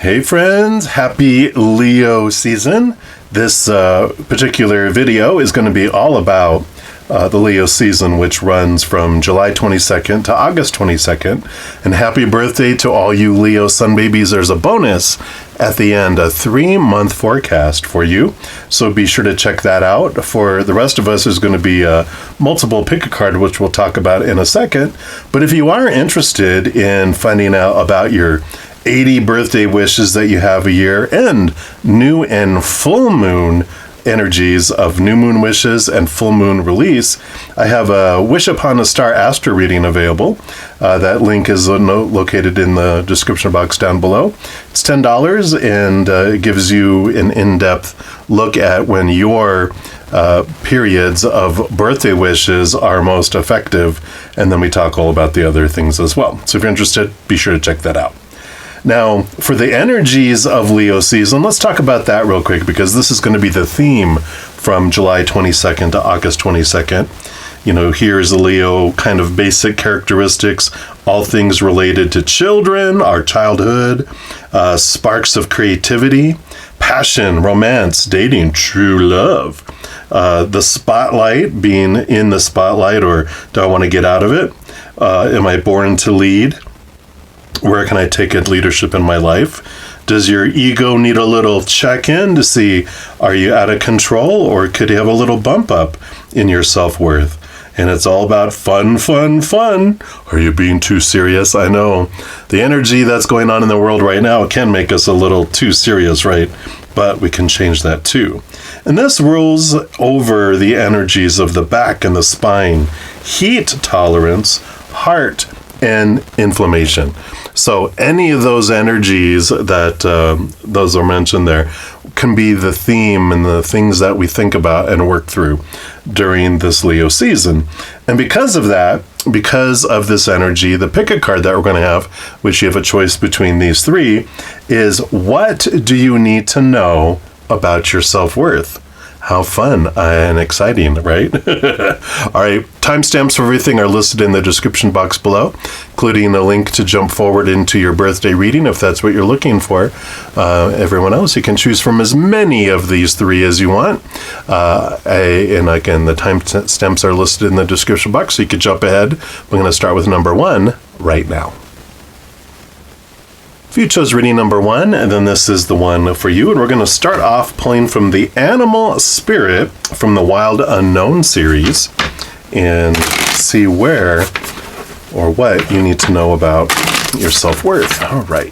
Hey friends, happy Leo season. This particular video is going to be all about the Leo season, which runs from July 22nd to August 22nd. And happy birthday to all you Leo sun babies. There's a bonus at the end, a 3-month forecast for you. So be sure to check that out. For the rest of us, there's going to be multiple pick a card, which we'll talk about in a second. But if you are interested in finding out about your 80 birthday wishes that you have a year, and new and full moon energies of new moon wishes and full moon release, I have a Wish Upon a Star Astro reading available. That link is located in the description box down below. It's $10 and it gives you an in-depth look at when your periods of birthday wishes are most effective, and then we talk all about the other things as well. So if you're interested, be sure to check that out. Now, for the energies of Leo season, let's talk about that real quick, because this is going to be the theme from July 22nd to August 22nd. You know, here's the Leo kind of basic characteristics, all things related to children, our childhood, sparks of creativity, passion, romance, dating, true love, the spotlight, being in the spotlight, or do I want to get out of it? Am I born to lead? Where can I take leadership in my life? Does your ego need a little check-in to see, are you out of control, or could you have a little bump up in your self-worth? And it's all about fun, fun, fun. Are you being too serious? I know the energy that's going on in the world right now can make us a little too serious, right? But we can change that too. And this rules over the energies of the back and the spine, heat tolerance, heart, and inflammation. So any of those energies that those are mentioned there can be the theme and the things that we think about and work through during this Leo season. And because of that, because of this energy, the pick a card that we're going to have, which you have a choice between these three, is what do you need to know about your self-worth? How fun and exciting, right? All right, timestamps for everything are listed in the description box below, including a link to jump forward into your birthday reading if that's what you're looking for. Everyone else, you can choose from as many of these three as you want. And again, the timestamps are listed in the description box, so you can jump ahead. We're going to start with number 1 right now. If you chose reading number 1, and then this is the one for you, and we're going to start off pulling from the Animal Spirit from the Wild Unknown series and see where or what you need to know about your self-worth. All right,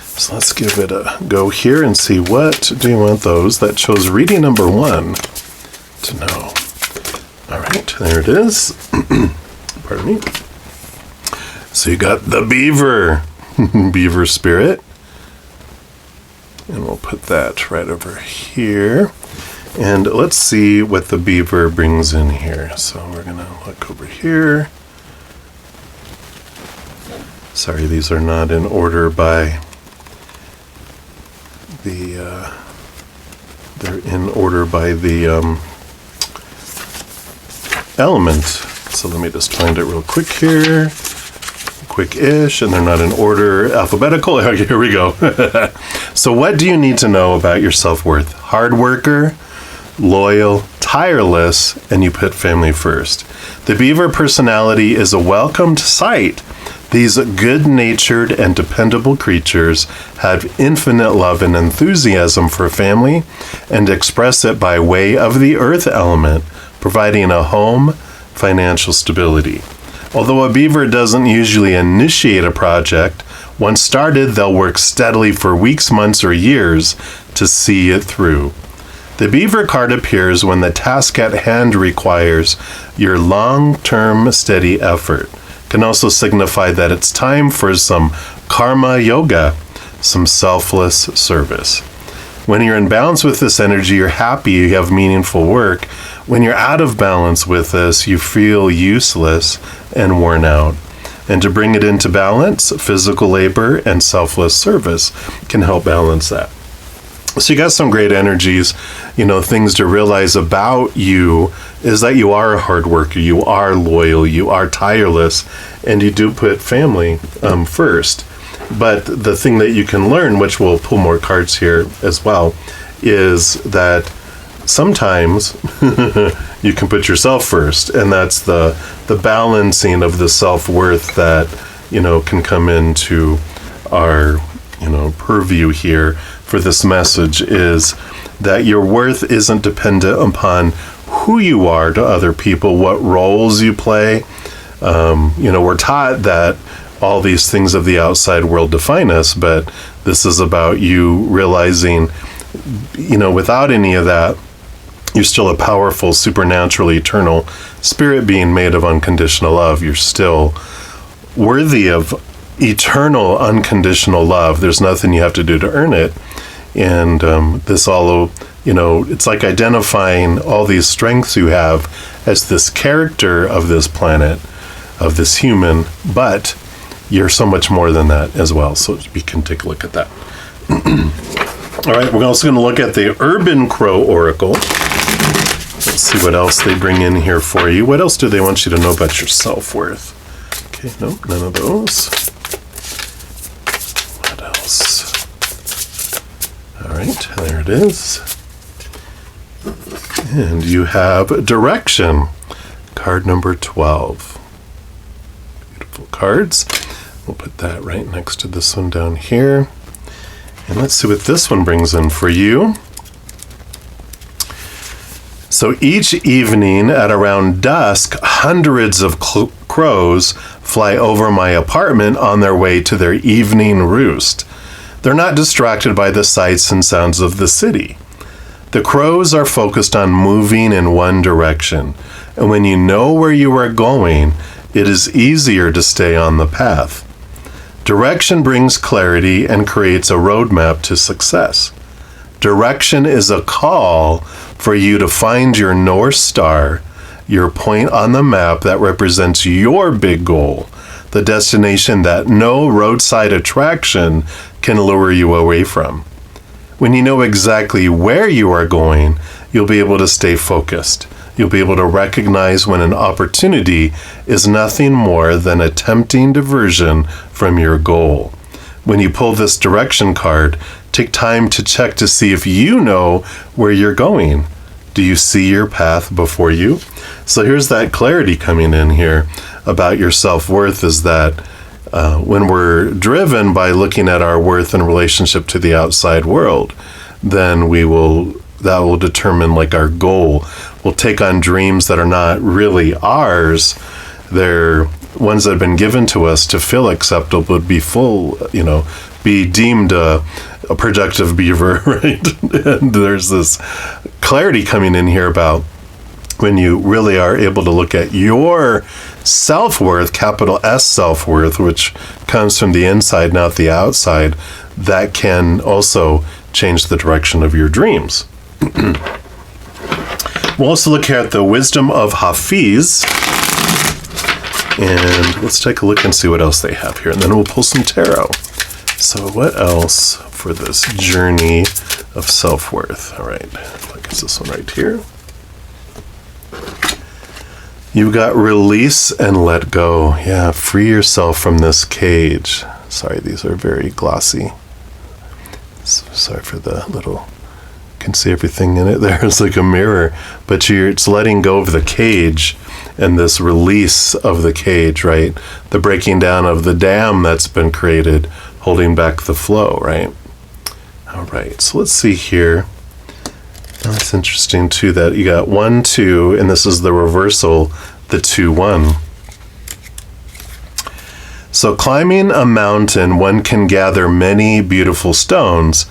so let's give it a go here and see what do you want those that chose reading number 1 to know. All right, there it is. Pardon me. So you got the beaver. Beaver spirit, and we'll put that right over here, and let's see what the beaver brings in here. So we're gonna look over here. Sorry, these are not in order by the they're in order by the element. So let me just find it real quick here. Quick-ish, and they're not in order alphabetical. Here we go. So what do you need to know about your self-worth? Hard worker, loyal, tireless, and you put family first. The beaver personality is a welcomed sight. These good-natured and dependable creatures have infinite love and enthusiasm for family and express it by way of the earth element, providing a home, financial stability. Although a beaver doesn't usually initiate a project, once started, they'll work steadily for weeks, months, or years to see it through. The beaver card appears when the task at hand requires your long-term steady effort. It can also signify that it's time for some karma yoga, some selfless service. When you're in balance with this energy, you're happy, you have meaningful work. When you're out of balance with this, you feel useless and worn out. And to bring it into balance, physical labor and selfless service can help balance that. So you got some great energies. You know, things to realize about you is that you are a hard worker, you are loyal, you are tireless, and you do put family first. But the thing that you can learn, which we'll pull more cards here as well, is that sometimes you can put yourself first, and that's the balancing of the self-worth that, can come into our, purview here for this message, is that your worth isn't dependent upon who you are to other people, what roles you play. We're taught that all these things of the outside world define us, but this is about you realizing, without any of that, you're still a powerful, supernatural, eternal spirit being made of unconditional love. You're still worthy of eternal, unconditional love. There's nothing you have to do to earn it. And this all, it's like identifying all these strengths you have as this character of this planet, of this human, but you're so much more than that as well. So we can take a look at that. All right, we're also going to look at the Urban Crow Oracle. Let's see what else they bring in here for you. What else do they want you to know about your self-worth? Okay, no, none of those. What else? All right, there it is. And you have Direction, card number 12. Beautiful cards. We'll put that right next to this one down here. And let's see what this one brings in for you. So each evening at around dusk, hundreds of crows fly over my apartment on their way to their evening roost. They're not distracted by the sights and sounds of the city. The crows are focused on moving in one direction, and when you know where you are going, it is easier to stay on the path. Direction brings clarity and creates a roadmap to success. Direction is a call for you to find your North Star, your point on the map that represents your big goal, the destination that no roadside attraction can lure you away from. When you know exactly where you are going, you'll be able to stay focused. You'll be able to recognize when an opportunity is nothing more than a tempting diversion from your goal. When you pull this direction card, take time to check to see if you know where you're going. Do you see your path before you? So here's that clarity coming in here about your self-worth, is that when we're driven by looking at our worth in relationship to the outside world, then that will determine like our goal. We'll take on dreams that are not really ours. They're ones that have been given to us to feel acceptable, but be deemed a productive beaver, right? And there's this clarity coming in here about when you really are able to look at your self-worth, capital S self-worth, which comes from the inside, not the outside, that can also change the direction of your dreams. We'll also look at the wisdom of Hafiz. And let's take a look and see what else they have here. And then we'll pull some tarot. So what else for this journey of self-worth? All right, I guess this one right here. You've got release and let go. Yeah, free yourself from this cage. Sorry, these are very glossy. Sorry for the little... can see everything in it there. It's like a mirror, but it's letting go of the cage and this release of the cage, right? The breaking down of the dam that's been created, holding back the flow, right? All right, so let's see here. That's interesting too, that you got 1, 2, and this is the reversal, the 2, 1. So climbing a mountain, one can gather many beautiful stones,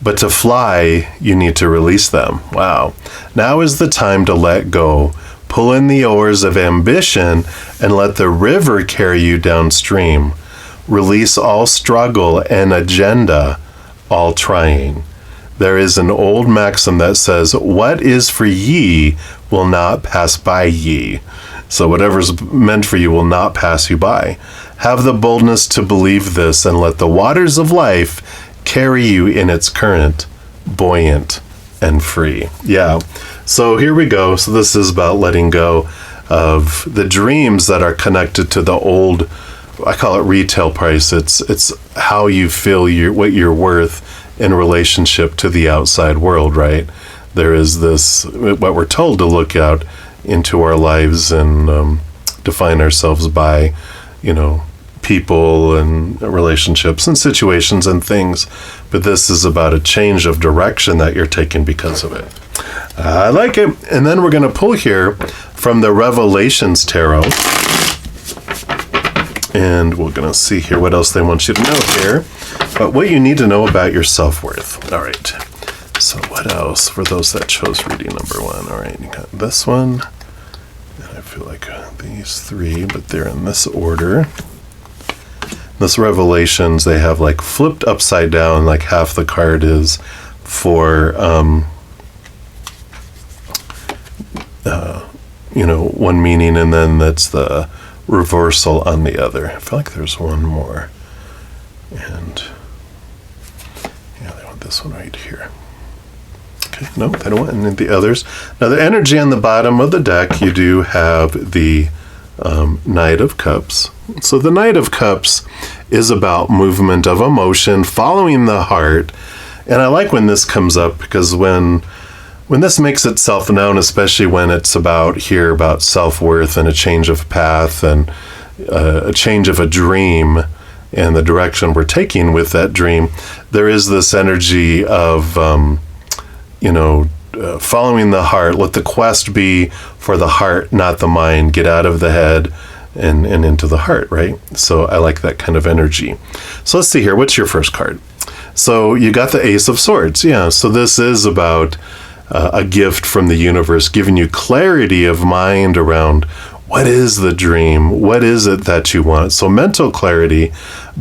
but to fly, you need to release them. Wow. Now is the time to let go. Pull in the oars of ambition and let the river carry you downstream. Release all struggle and agenda, all trying. There is an old maxim that says, what is for ye will not pass by ye. So whatever's meant for you will not pass you by. Have the boldness to believe this and let the waters of life carry you in its current, buoyant and free. Yeah. So here we go. So this is about letting go of the dreams that are connected to the old I call it retail price. It's how you feel what you're worth in relationship to the outside world, right? There is this, what we're told to look out into our lives and define ourselves by, people and relationships and situations and things. But this is about a change of direction that you're taking because of it. I like it. And then we're going to pull here from the Revelations Tarot. And we're going to see here what else they want you to know here. But what you need to know about your self-worth. All right. So what else for those that chose reading number 1? All right. You got this one. And I feel like these 3, but they're in this order. This Revelations, they have like flipped upside down, like half the card is for, one meaning, and then that's the reversal on the other. I feel like there's one more. And yeah, they want this one right here. Okay, no, they don't want any of the others. Now the energy on the bottom of the deck, you do have the Knight of Cups. So the Knight of Cups is about movement of emotion, following the heart. And I like when this comes up, because when this makes itself known, especially when it's about self-worth and a change of path and a change of a dream and the direction we're taking with that dream, there is this energy of, following the heart. Let the quest be for the heart, not the mind. Get out of the head and into the heart, right? So I like that kind of energy. So let's see here. What's your first card? So you got the Ace of Swords. Yeah, so this is about a gift from the universe, giving you clarity of mind around what is the dream, what is it that you want. So mental clarity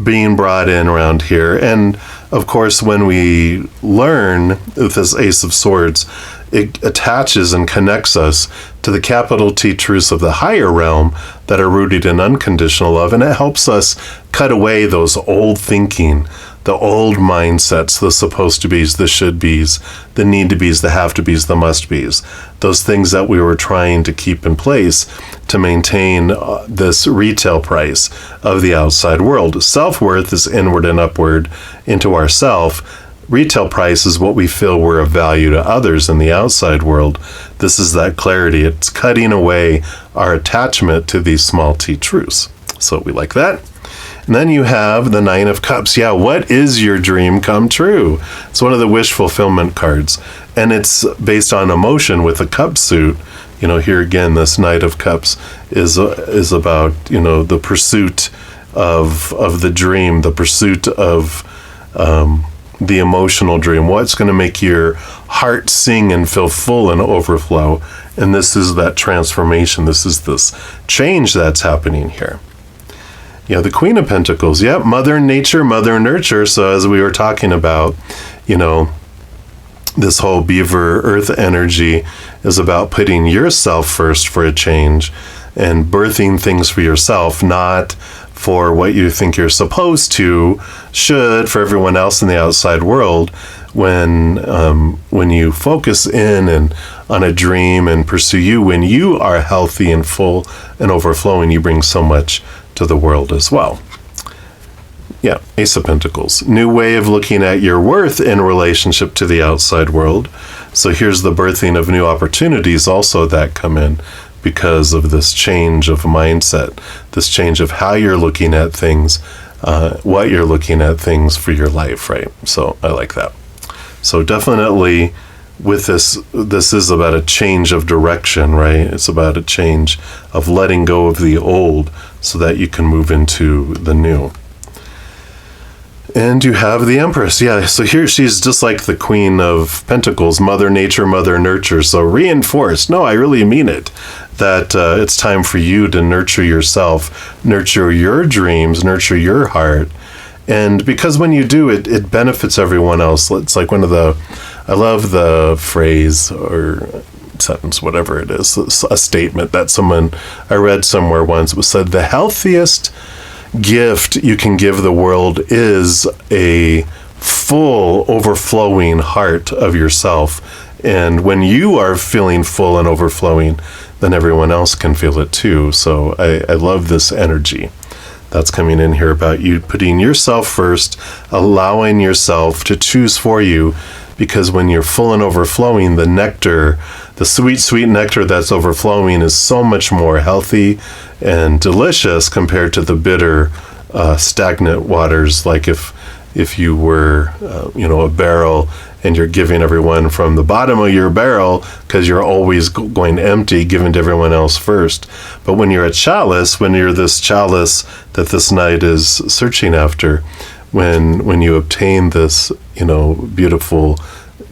being brought in around here. And of course, when we learn with this Ace of Swords, it attaches and connects us to the capital T truths of the higher realm that are rooted in unconditional love. And it helps us cut away those old thinking, the old mindsets, the supposed to be's, the should be's, the need to be's, the have to be's, the must be's, those things that we were trying to keep in place to maintain this retail price of the outside world. Self-worth is inward and upward into ourself. Retail price is what we feel we're of value to others in the outside world. This is that clarity. It's cutting away our attachment to these small t truths. So we like that. And then you have the Nine of Cups. Yeah, what is your dream come true? It's one of the wish fulfillment cards. And it's based on emotion with a cup suit. Here again, this Knight of Cups is about, the pursuit of the dream, the pursuit of the emotional dream. What's going to make your heart sing and feel full and overflow? And this is that transformation. This is this change that's happening here. Yeah, the Queen of Pentacles. Yep, Mother Nature, Mother Nurture. So as we were talking about, this whole Beaver Earth energy is about putting yourself first for a change and birthing things for yourself, not for what you think you're supposed to, should, for everyone else in the outside world. When you focus in and on a dream and pursue you, when you are healthy and full and overflowing, you bring so much to the world as well. Yeah, Ace of Pentacles. New way of looking at your worth in relationship to the outside world. So here's the birthing of new opportunities also that come in because of this change of mindset, this change of how you're looking at things, what you're looking at things for your life, right? So I like that. So definitely with this is about a change of direction, right? It's about a change of letting go of the old so that you can move into the new. And you have the Empress. Yeah, so here she's just like the Queen of Pentacles, Mother Nature, Mother Nurture. So reinforced. No, I really mean it. That it's time for you to nurture yourself, nurture your dreams, nurture your heart. And because when you do, it benefits everyone else. It's like I love the phrase or sentence, whatever it is, a statement that I read somewhere once. It was said, the healthiest gift you can give the world is a full, overflowing heart of yourself. And when you are feeling full and overflowing, then everyone else can feel it too. So I love this energy. That's coming in here about you putting yourself first, allowing yourself to choose for you, because when you're full and overflowing, the nectar, the sweet, sweet nectar that's overflowing is so much more healthy and delicious compared to the bitter, stagnant waters. Like if you were, a barrel and you're giving everyone from the bottom of your barrel because you're always going empty, giving to everyone else first. But when you're a chalice, when you're this chalice that this knight is searching after, when you obtain this, beautiful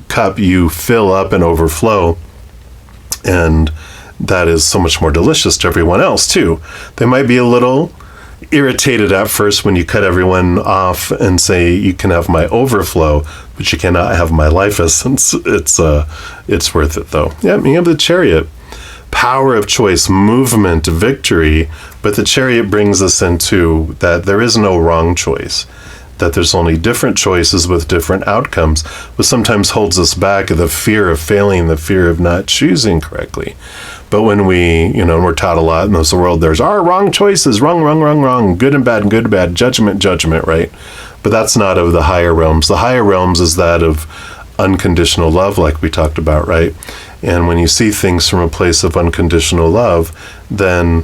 cup, you fill up and overflow. And that is so much more delicious to everyone else too. They might be a little irritated at first when you cut everyone off and say, you can have my overflow, but you cannot have my life essence. It's worth it though. Yeah, you have the chariot. Power of choice, movement, victory. But the chariot brings us into that there is no wrong choice. That there's only different choices with different outcomes, what sometimes holds us back, the fear of failing, the fear of not choosing correctly. But when we're taught a lot in this world, there's wrong choices, wrong, good and bad, judgment, right? But that's not of the higher realms. The higher realms is that of unconditional love, like we talked about, right? And when you see things from a place of unconditional love, then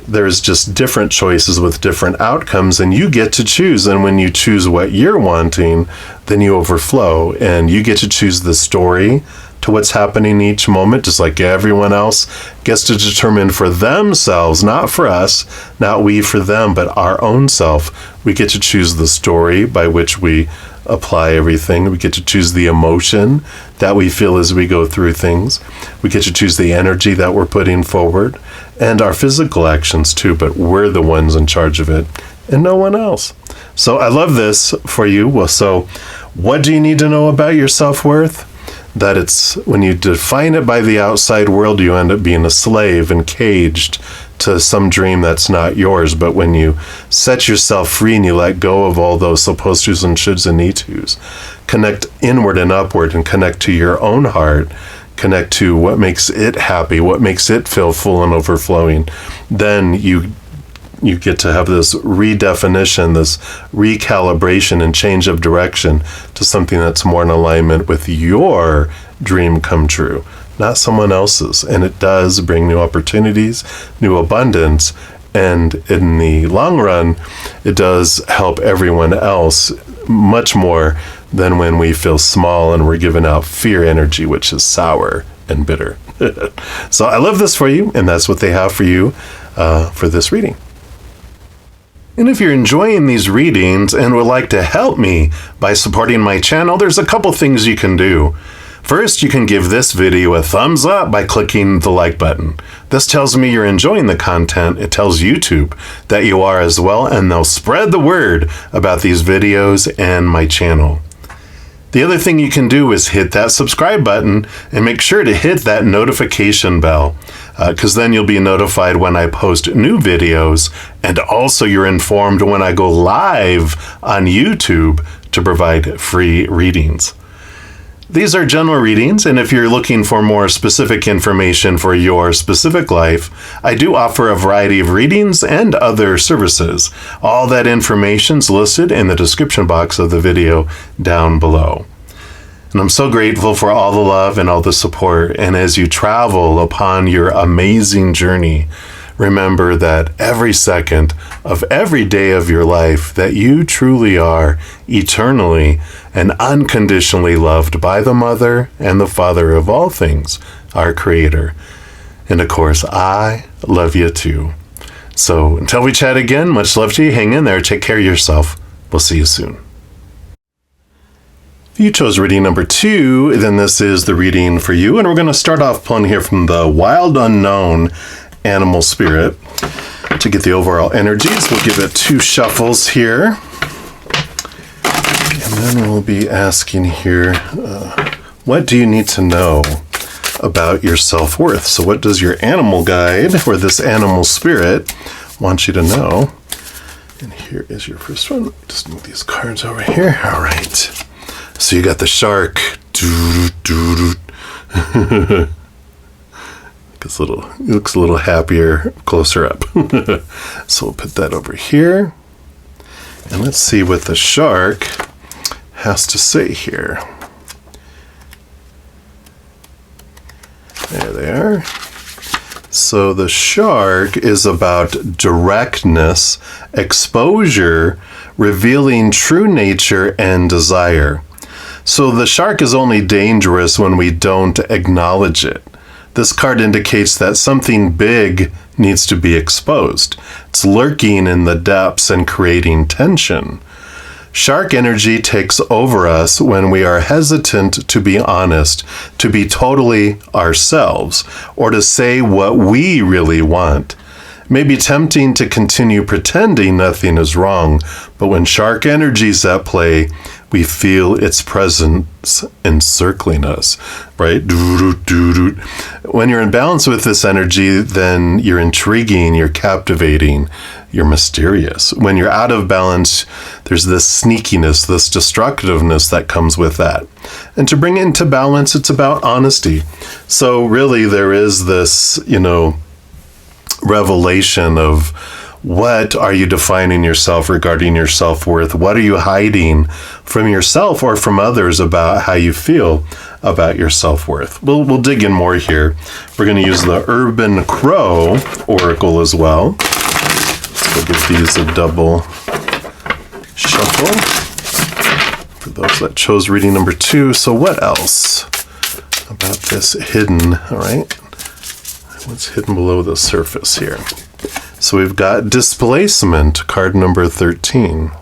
there's just different choices with different outcomes, and you get to choose. And when you choose what you're wanting, then you overflow, and you get to choose the story to what's happening each moment, just like everyone else gets to determine for themselves, not for us, not we for them, but our own self. We get to choose the story by which we apply everything. We get to choose the emotion that we feel as we go through things. We get to choose the energy that we're putting forward and our physical actions too, but we're the ones in charge of it and no one else. So I love this for you. Well, so what do you need to know about your self-worth? That it's when you define it by the outside world, you end up being a slave and caged to some dream that's not yours. But when you set yourself free and you let go of all those supposed tos and shoulds and need tos, connect inward and upward and connect to your own heart, connect to what makes it happy, what makes it feel full and overflowing, then you get to have this redefinition, this recalibration and change of direction to something that's more in alignment with your dream come true, not someone else's. And it does bring new opportunities, new abundance, and in the long run, it does help everyone else much more than when we feel small and we're giving out fear energy, which is sour and bitter. So I love this for you, and that's what they have for you for this reading. And if you're enjoying these readings and would like to help me by supporting my channel, there's a couple things you can do. First, you can give this video a thumbs up by clicking the like button. This tells me you're enjoying the content. It tells YouTube that you are as well, and they'll spread the word about these videos and my channel. The other thing you can do is hit that subscribe button and make sure to hit that notification bell, because then you'll be notified when I post new videos, and also you're informed when I go live on YouTube to provide free readings. These are general readings, and if you're looking for more specific information for your specific life, I do offer a variety of readings and other services. All that information's listed in the description box of the video down below. And I'm so grateful for all the love and all the support. And as you travel upon your amazing journey, remember that every second of every day of your life that you truly are eternally and unconditionally loved by the Mother and the Father of all things, our Creator. And of course, I love you too. So until we chat again, much love to you. Hang in there. Take care of yourself. We'll see you soon. If you chose reading number 2, then this is the reading for you. And we're going to start off pulling here from the Wild Unknown Animal Spirit. To get the overall energies, we'll give it 2 shuffles here. And then we'll be asking here, what do you need to know about your self-worth? So what does your animal guide, or this animal spirit, want you to know? And here is your first one. Just move these cards over here. All right. So you got the shark. Got He looks a little happier closer up. So we'll put that over here. And let's see what the shark has to say here. There they are. So the shark is about directness, exposure, revealing true nature and desire. So the shark is only dangerous when we don't acknowledge it. This card indicates that something big needs to be exposed. It's lurking in the depths and creating tension. Shark energy takes over us when we are hesitant to be honest, to be totally ourselves, or to say what we really want. It may be tempting to continue pretending nothing is wrong, but when shark energy is at play, we feel its presence encircling us, right? When you're in balance with this energy, then you're intriguing, you're captivating, you're mysterious. When you're out of balance, there's this sneakiness, this destructiveness that comes with that. And to bring it into balance, it's about honesty. So really there is this, revelation of what are you defining yourself regarding your self-worth? What are you hiding from yourself or from others about how you feel about your self-worth? We'll dig in more here. We're going to use the Urban Crow Oracle as well. We'll give these a double shuffle for those that chose reading number 2. So what else about this hidden, all right? What's hidden below the surface here? So we've got displacement, card number 13.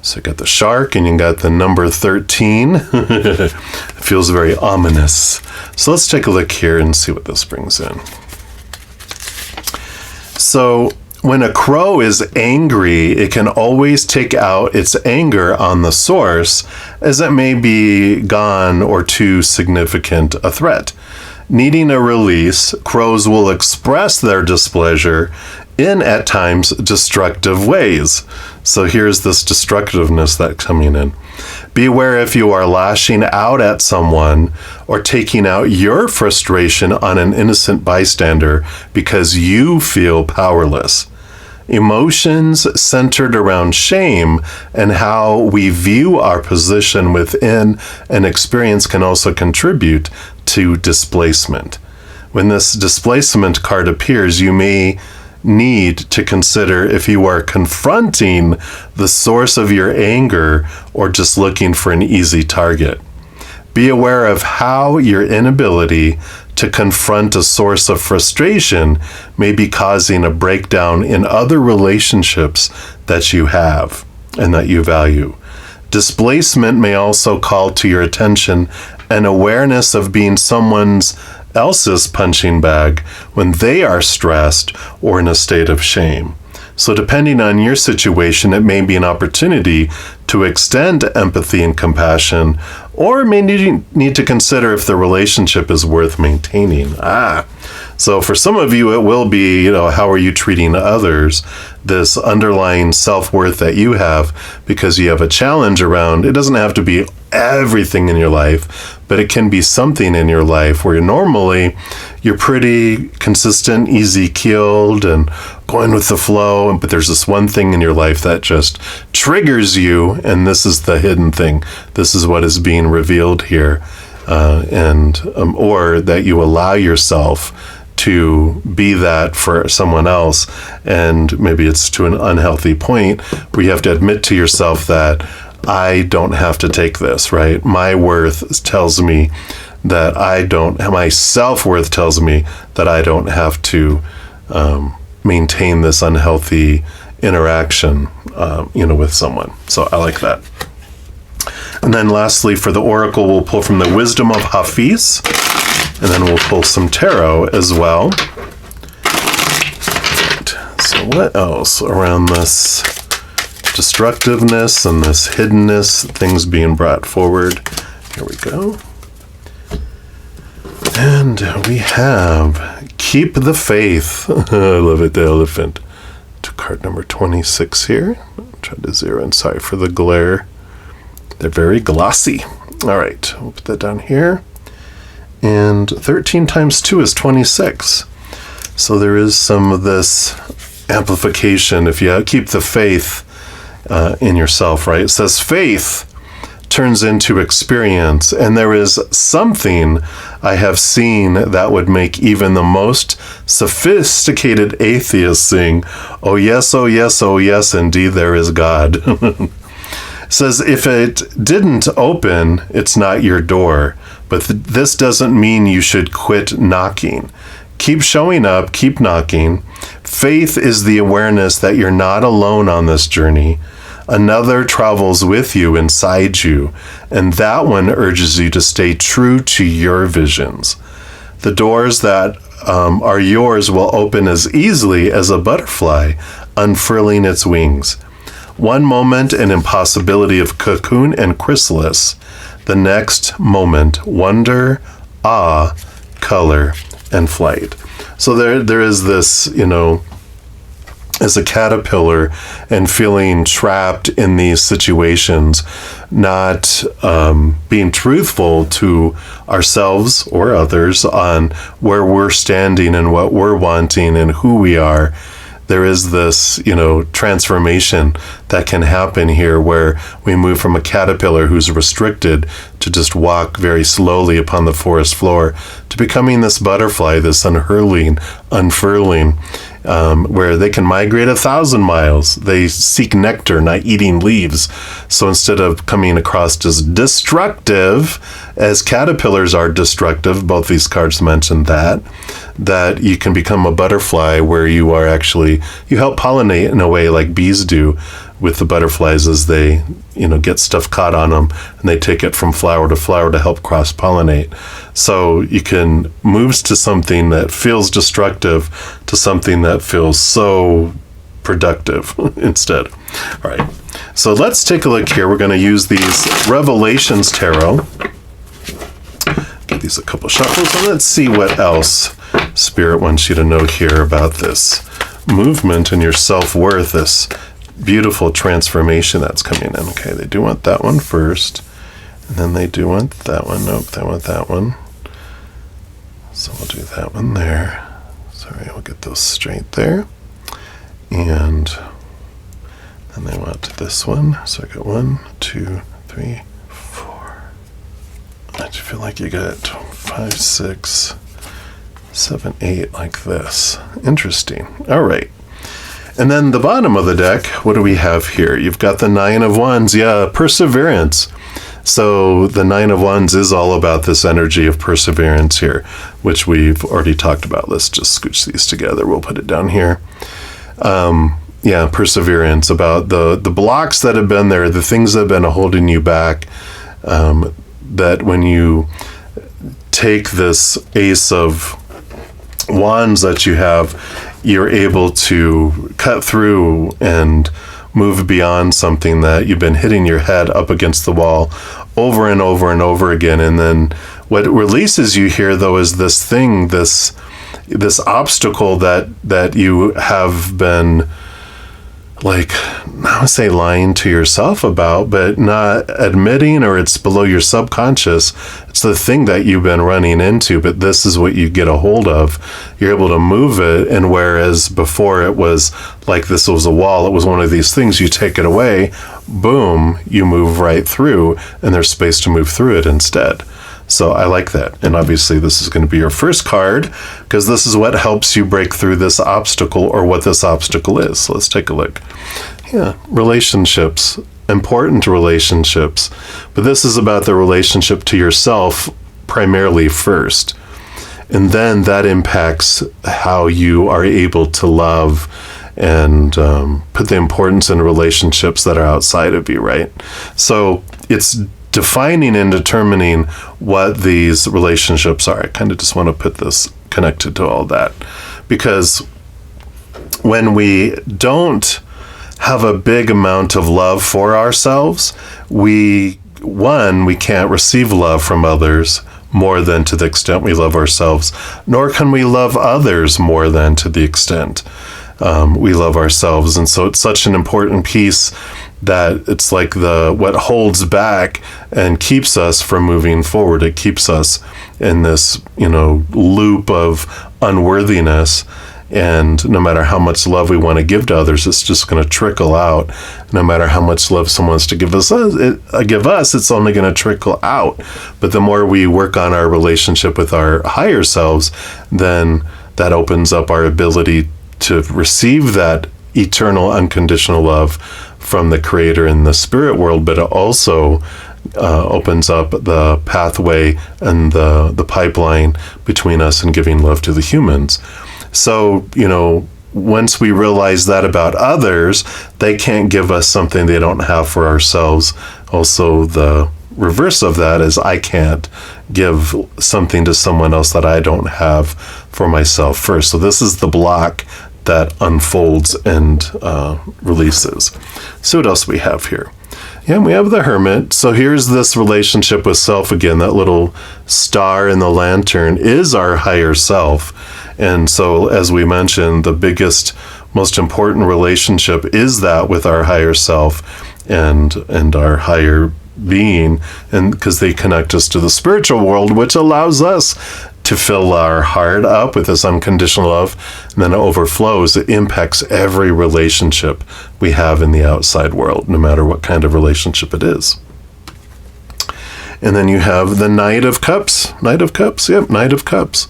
So you got the shark and you got the number 13. It feels very ominous. So let's take a look here and see what this brings in. So when a crow is angry, it can always take out its anger on the source, as it may be gone or too significant a threat. Needing a release, crows will express their displeasure in, at times, destructive ways. So here's this destructiveness that's coming in. Beware if you are lashing out at someone or taking out your frustration on an innocent bystander because you feel powerless. Emotions centered around shame and how we view our position within an experience can also contribute to displacement. When this displacement card appears, you may need to consider if you are confronting the source of your anger or just looking for an easy target. Be aware of how your inability to confront a source of frustration may be causing a breakdown in other relationships that you have and that you value. Displacement may also call to your attention an awareness of being someone else's punching bag when they are stressed or in a state of shame. So depending on your situation, it may be an opportunity to extend empathy and compassion, or may need to consider if the relationship is worth maintaining. So for some of you, it will be, how are you treating others? This underlying self-worth that you have because you have a challenge around, it doesn't have to be everything in your life, but it can be something in your life where normally you're pretty consistent, easy-keeled, and going with the flow, but there's this one thing in your life that just triggers you, and this is the hidden thing. This is what is being revealed here, or that you allow yourself to be that for someone else, and maybe it's to an unhealthy point where you have to admit to yourself that I don't have to take this, right? My worth tells me that my self-worth tells me that I don't have to maintain this unhealthy interaction, with someone. So I like that. And then lastly, for the oracle, we'll pull from the Wisdom of Hafiz, and then we'll pull some tarot as well. So what else around this destructiveness and this hiddenness, things being brought forward? Here we go. And we have Keep the Faith. I love it, the elephant. To card number 26 here. I'll try to zero in. Sorry for the glare. They're very glossy. All right, we'll put that down here. And 13 times 2 is 26. So there is some of this amplification if you keep the faith in yourself, right? It says faith turns into experience, and there is something I have seen that would make even the most sophisticated atheist sing, oh yes, oh yes, oh yes, indeed there is God. It says if it didn't open, it's not your door, but this doesn't mean you should quit knocking. Keep showing up, keep knocking. Faith is the awareness that you're not alone on this journey. Another travels with you, inside you, and that one urges you to stay true to your visions. The doors that are yours will open as easily as a butterfly unfurling its wings. One moment, an impossibility of cocoon and chrysalis. The next moment, wonder, awe, color, and flight. So there is this, as a caterpillar and feeling trapped in these situations, not being truthful to ourselves or others on where we're standing and what we're wanting and who we are. There is this, transformation that can happen here where we move from a caterpillar who's restricted to just walk very slowly upon the forest floor to becoming this butterfly, this unfurling, where they can migrate 1,000 miles. They seek nectar, not eating leaves. So instead of coming across as destructive, as caterpillars are destructive, both these cards mentioned that you can become a butterfly where you are actually, you help pollinate in a way like bees do with the butterflies as they, get stuff caught on them and they take it from flower to flower to help cross-pollinate. So you can move to something that feels destructive to something that feels so productive instead. All right. So let's take a look here. We're going to use these Revelations Tarot. Give these a couple shuffles and let's see what else Spirit wants you to know here about this movement and your self-worth, this beautiful transformation that's coming in. Okay, they do want that one first, and then they do want that one. Nope, they want that one. So we'll do that one there. Sorry, we'll get those straight there. And then they want this one. So I got 1, 2, 3, 4. I feel like you got 5, 6, 7, 8 like this. Interesting. All right. And then the bottom of the deck, what do we have here? You've got the 9 of Wands. Yeah, perseverance. So the 9 of Wands is all about this energy of perseverance here, which we've already talked about. Let's just scooch these together. We'll put it down here. Perseverance, about the blocks that have been there, the things that have been holding you back, that when you take this Ace of Wands that you have, you're able to cut through and move beyond something that you've been hitting your head up against the wall over and over and over again. And then what releases you here, though, is this thing, this obstacle that you have been, like, I would say lying to yourself about, but not admitting, or it's below your subconscious. It's the thing that you've been running into, but this is what you get a hold of. You're able to move it, and whereas before it was like this was a wall, it was one of these things, you take it away, boom, you move right through, and there's space to move through it instead. So I like that. And obviously this is going to be your first card, because this is what helps you break through this obstacle, or what this obstacle is. So let's take a look. Yeah, relationships, important relationships. But this is about the relationship to yourself primarily first. And then that impacts how you are able to love and put the importance in relationships that are outside of you, right? So it's defining and determining what these relationships are. I kind of just want to put this connected to all that, because when we don't have a big amount of love for ourselves, we can't receive love from others more than to the extent we love ourselves, nor can we love others more than to the extent we love ourselves. And so it's such an important piece that it's like what holds back and keeps us from moving forward. It keeps us in this, loop of unworthiness. And no matter how much love we want to give to others, it's just going to trickle out. No matter how much love someone wants to give us, it's only going to trickle out. But the more we work on our relationship with our higher selves, then that opens up our ability to receive that eternal, unconditional love from the Creator in the spirit world, but it also opens up the pathway and the pipeline between us and giving love to the humans. So, once we realize that about others, they can't give us something they don't have for ourselves. Also, the reverse of that is I can't give something to someone else that I don't have for myself first. So this is the block that unfolds and releases. So what else we have here? Yeah, we have the Hermit. So here's this relationship with self again. That little star in the lantern is our higher self. And so, as we mentioned, the biggest, most important relationship is that with our higher self and our higher being, and because they connect us to the spiritual world, which allows us to fill our heart up with this unconditional love, and then it overflows. It impacts every relationship we have in the outside world, no matter what kind of relationship it is. And then you have the Knight of Cups. Knight of Cups, yep, Knight of Cups.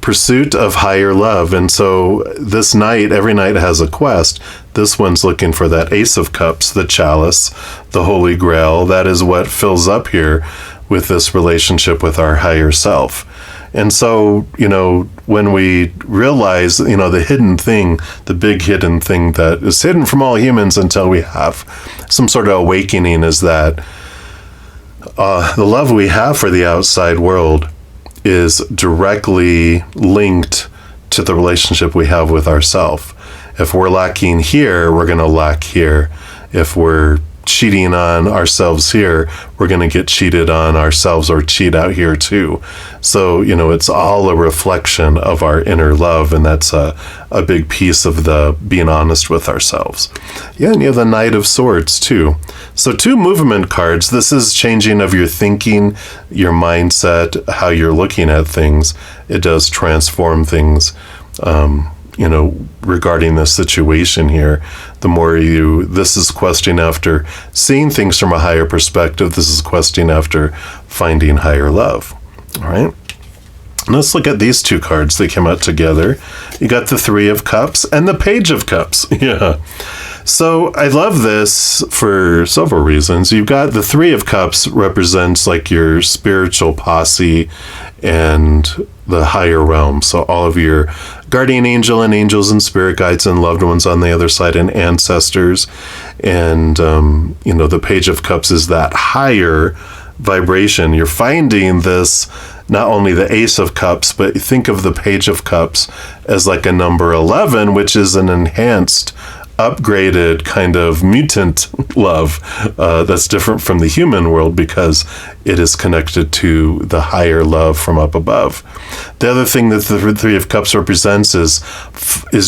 Pursuit of higher love. And so this knight, every knight has a quest. This one's looking for that Ace of Cups, the chalice, the Holy Grail. That is what fills up here with this relationship with our higher self. And so, when we realize, the hidden thing, the big hidden thing that is hidden from all humans until we have some sort of awakening is that the love we have for the outside world is directly linked to the relationship we have with ourselves. If we're lacking here, we're going to lack here. If we're cheating on ourselves here, we're going to get cheated on ourselves or cheat out here too. So, it's all a reflection of our inner love, and that's a big piece of the being honest with ourselves. Yeah, and you have the Knight of Swords too. So 2 movement cards. This is changing of your thinking, your mindset, how you're looking at things. It does transform things, regarding this situation here. The more this is questing after seeing things from a higher perspective. This is questing after finding higher love. All right. Let's look at these 2 cards. They came out together. You got the 3 of Cups and the Page of Cups. Yeah. So I love this for several reasons. You've got the 3 of Cups represents like your spiritual posse and the higher realm. So all of your guardian angel and angels and spirit guides and loved ones on the other side and ancestors. And, the Page of Cups is that higher vibration. You're finding this, not only the Ace of Cups, but think of the Page of Cups as like a number 11, which is an enhanced, upgraded kind of mutant love that's different from the human world because it is connected to the higher love from up above. The other thing that the 3 of Cups represents is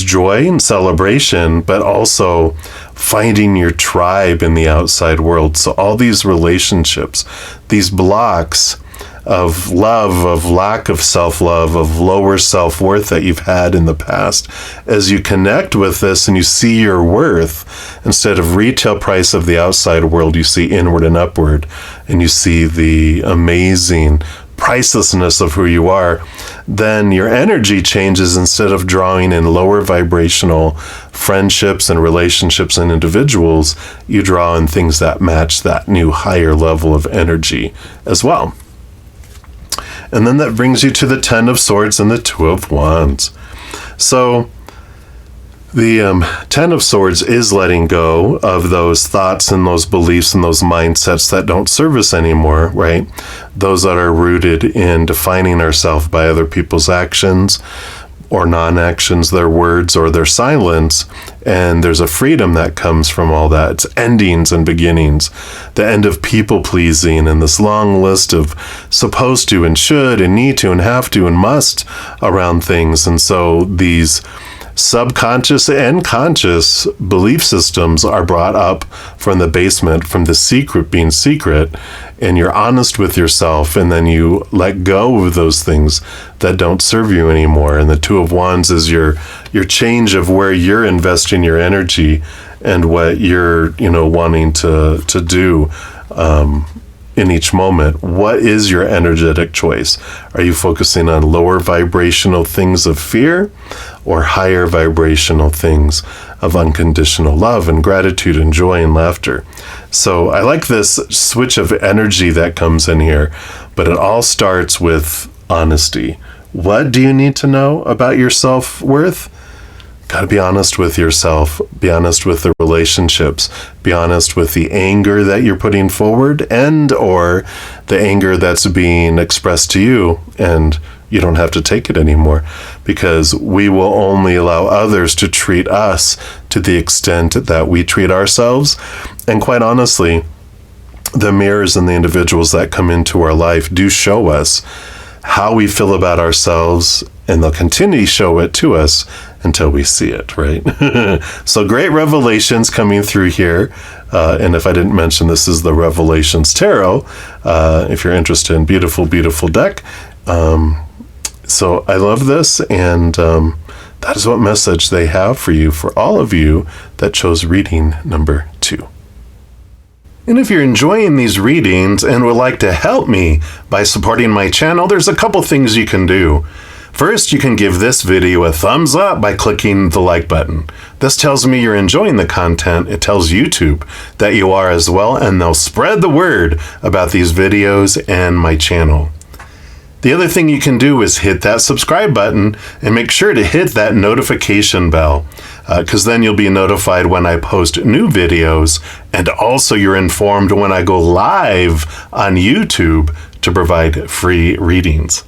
joy and celebration, but also finding your tribe in the outside world. So all these relationships, these blocks of love, of lack of self-love, of lower self-worth that you've had in the past, as you connect with this and you see your worth, instead of retail price of the outside world, you see inward and upward, and you see the amazing pricelessness of who you are, then your energy changes. Instead of drawing in lower vibrational friendships and relationships and individuals, you draw in things that match that new higher level of energy as well. And then that brings you to the 10 of Swords and the 2 of Wands. So the 10 of Swords is letting go of those thoughts and those beliefs and those mindsets that don't serve us anymore, right? Those that are rooted in defining ourselves by other people's actions or non-actions, their words or their silence. And there's a freedom that comes from all that. It's endings and beginnings. The end of people-pleasing and this long list of supposed to and should and need to and have to and must around things. And so these Subconscious and conscious belief systems are brought up from the basement, from the secret being secret, and you're honest with yourself, and then you let go of those things that don't serve you anymore. And the Two of Wands is your change of where you're investing your energy and what you're, wanting to do in each moment. What is your energetic choice? Are you focusing on lower vibrational things of fear or higher vibrational things of unconditional love and gratitude and joy and laughter? So I like this switch of energy that comes in here, but it all starts with honesty. What do you need to know about your self-worth? Got to be honest with yourself, be honest with the relationships, be honest with the anger that you're putting forward and or the anger that's being expressed to you, and you don't have to take it anymore, because we will only allow others to treat us to the extent that we treat ourselves. And quite honestly, the mirrors and the individuals that come into our life do show us how we feel about ourselves, and they'll continue to show it to us until we see it, right? So great revelations coming through here. And if I didn't mention, this is the Revelations Tarot. If you're interested in beautiful, beautiful deck. So I love this. And that is what message they have for you, for all of you that chose reading number 2. And if you're enjoying these readings and would like to help me by supporting my channel, there's a couple things you can do. First, you can give this video a thumbs up by clicking the like button. This tells me you're enjoying the content. It tells YouTube that you are as well, and they'll spread the word about these videos and my channel. The other thing you can do is hit that subscribe button and make sure to hit that notification bell, because then you'll be notified when I post new videos, and also you're informed when I go live on YouTube to provide free readings.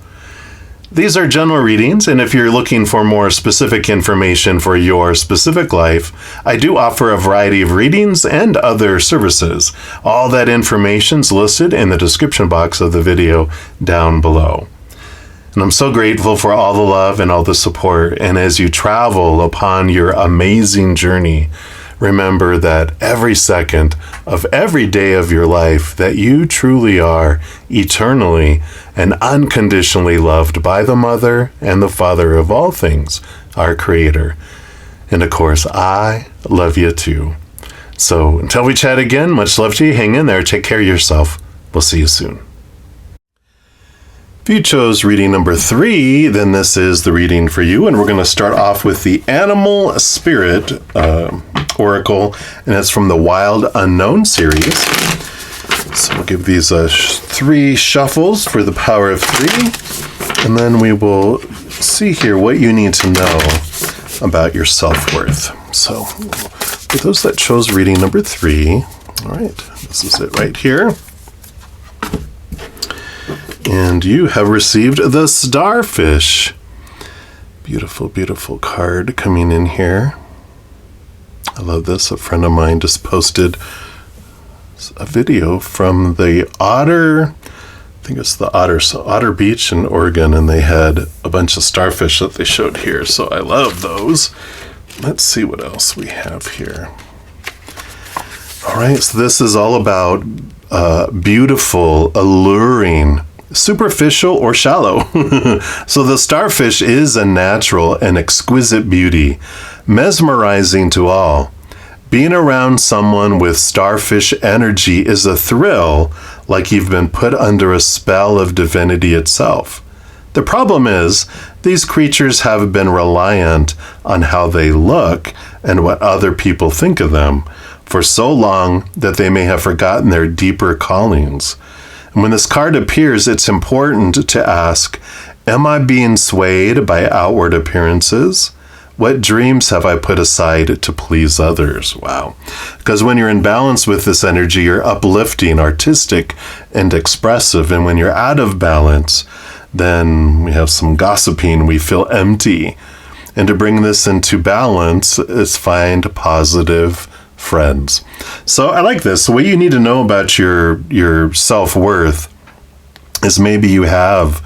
These are general readings, and if you're looking for more specific information for your specific life, I do offer a variety of readings and other services. All that information's listed in the description box of the video down below. And I'm so grateful for all the love and all the support, and as you travel upon your amazing journey, remember that every second of every day of your life that you truly are eternally and unconditionally loved by the Mother and the Father of all things, our Creator. And of course, I love you too. So until we chat again, much love to you. Hang in there. Take care of yourself. We'll see you soon. If you chose reading number 3, then this is the reading for you. And we're going to start off with the Animal Spirit Oracle, and it's from the Wild Unknown series. So we'll give these 3 shuffles for the power of 3, and then we will see here what you need to know about your self-worth. So for those that chose reading number 3, all right, this is it right here. And you have received the Starfish. Beautiful, beautiful card coming in here. I love this. A friend of mine just posted a video from the Otter, I think it's the Otter Beach in Oregon, and they had a bunch of starfish that they showed here. So I love those. Let's see what else we have here. All right, so this is all about beautiful, alluring, superficial or shallow. So the starfish is a natural and exquisite beauty, mesmerizing to all. Being around someone with starfish energy is a thrill, like you've been put under a spell of divinity itself. The problem is, these creatures have been reliant on how they look and what other people think of them for so long that they may have forgotten their deeper callings. And when this card appears, it's important to ask, am I being swayed by outward appearances? What dreams have I put aside to please others? Wow. Because when you're in balance with this energy, you're uplifting, artistic, and expressive. And when you're out of balance, then we have some gossiping, we feel empty. And to bring this into balance is find positive friends. So I like this. So what you need to know about your self-worth is maybe you have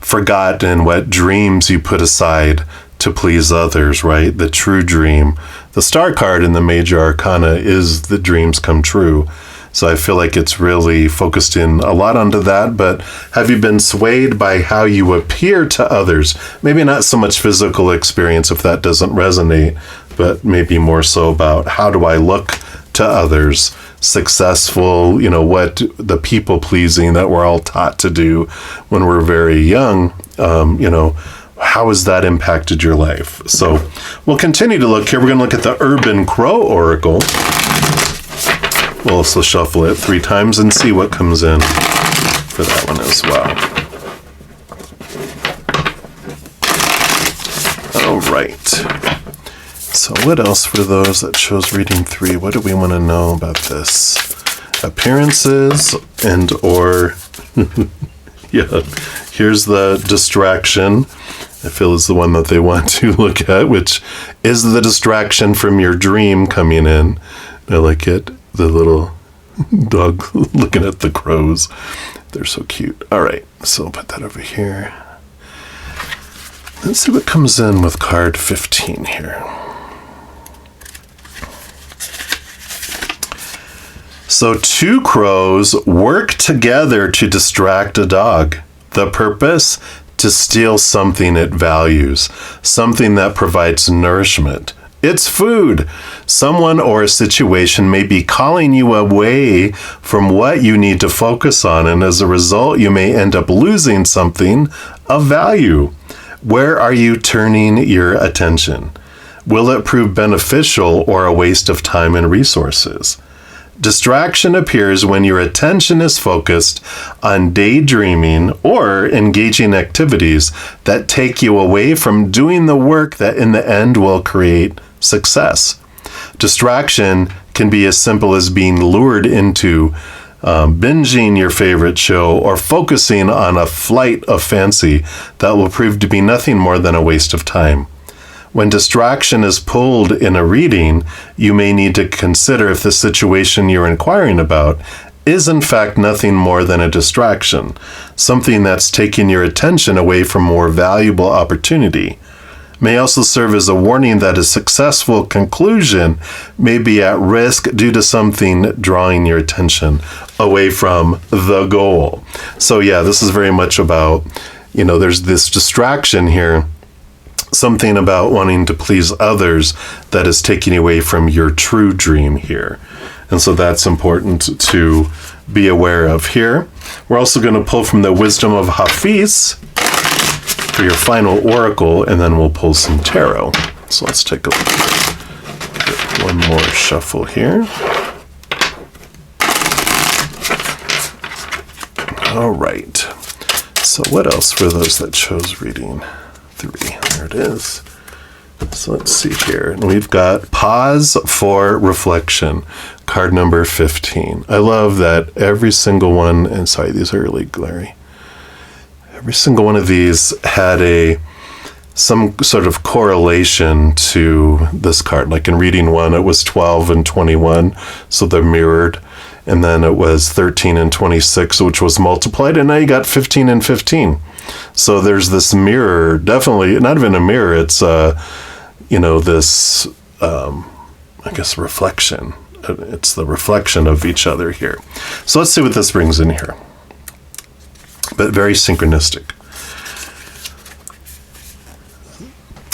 forgotten what dreams you put aside to please others, right? The true dream. The star card in the major arcana is the dreams come true. So I feel like it's really focused in a lot onto that. But have you been swayed by how you appear to others? Maybe not so much physical experience if that doesn't resonate, but maybe more so about how do I look to others? Successful, what the people pleasing that we're all taught to do when we're very young, how has that impacted your life? So we'll continue to look here. We're going to look at the Urban Crow Oracle. We'll also shuffle it 3 times and see what comes in for that one as well. All right. So what else for those that chose reading 3? What do we want to know about this? Appearances and or... yeah, here's the distraction. I feel is the one that they want to look at, which is the distraction from your dream coming in. I like it. The little dog looking at the crows. They're so cute. All right, so I'll put that over here. Let's see what comes in with card 15 here. So 2 crows work together to distract a dog. The purpose? To steal something it values, something that provides nourishment. It's food. Someone or a situation may be calling you away from what you need to focus on, and as a result, you may end up losing something of value. Where are you turning your attention? Will it prove beneficial or a waste of time and resources? Distraction appears when your attention is focused on daydreaming or engaging activities that take you away from doing the work that in the end will create success. Distraction can be as simple as being lured into binging your favorite show or focusing on a flight of fancy that will prove to be nothing more than a waste of time. When distraction is pulled in a reading, you may need to consider if the situation you're inquiring about is in fact nothing more than a distraction, something that's taking your attention away from more valuable opportunity. May also serve as a warning that a successful conclusion may be at risk due to something drawing your attention away from the goal. So yeah, this is very much about, there's this distraction here, something about wanting to please others that is taking away from your true dream here. And so that's important to be aware of here. We're also going to pull from the Wisdom of Hafiz for your final oracle, and then we'll pull some tarot. So let's take a look. Get one more shuffle here. All right. So what else for those that chose reading 3? There it is. So let's see here. And we've got Pause for Reflection, card number 15. I love that every single one, and sorry, these are really glary. Every single one of these had some sort of correlation to this card. Like in reading 1, it was 12 and 21, so they're mirrored. And then it was 13 and 26, which was multiplied, and now you got 15 and 15. So there's this mirror, definitely, not even a mirror, it's, this, I guess, reflection. It's the reflection of each other here. So let's see what this brings in here. But very synchronistic.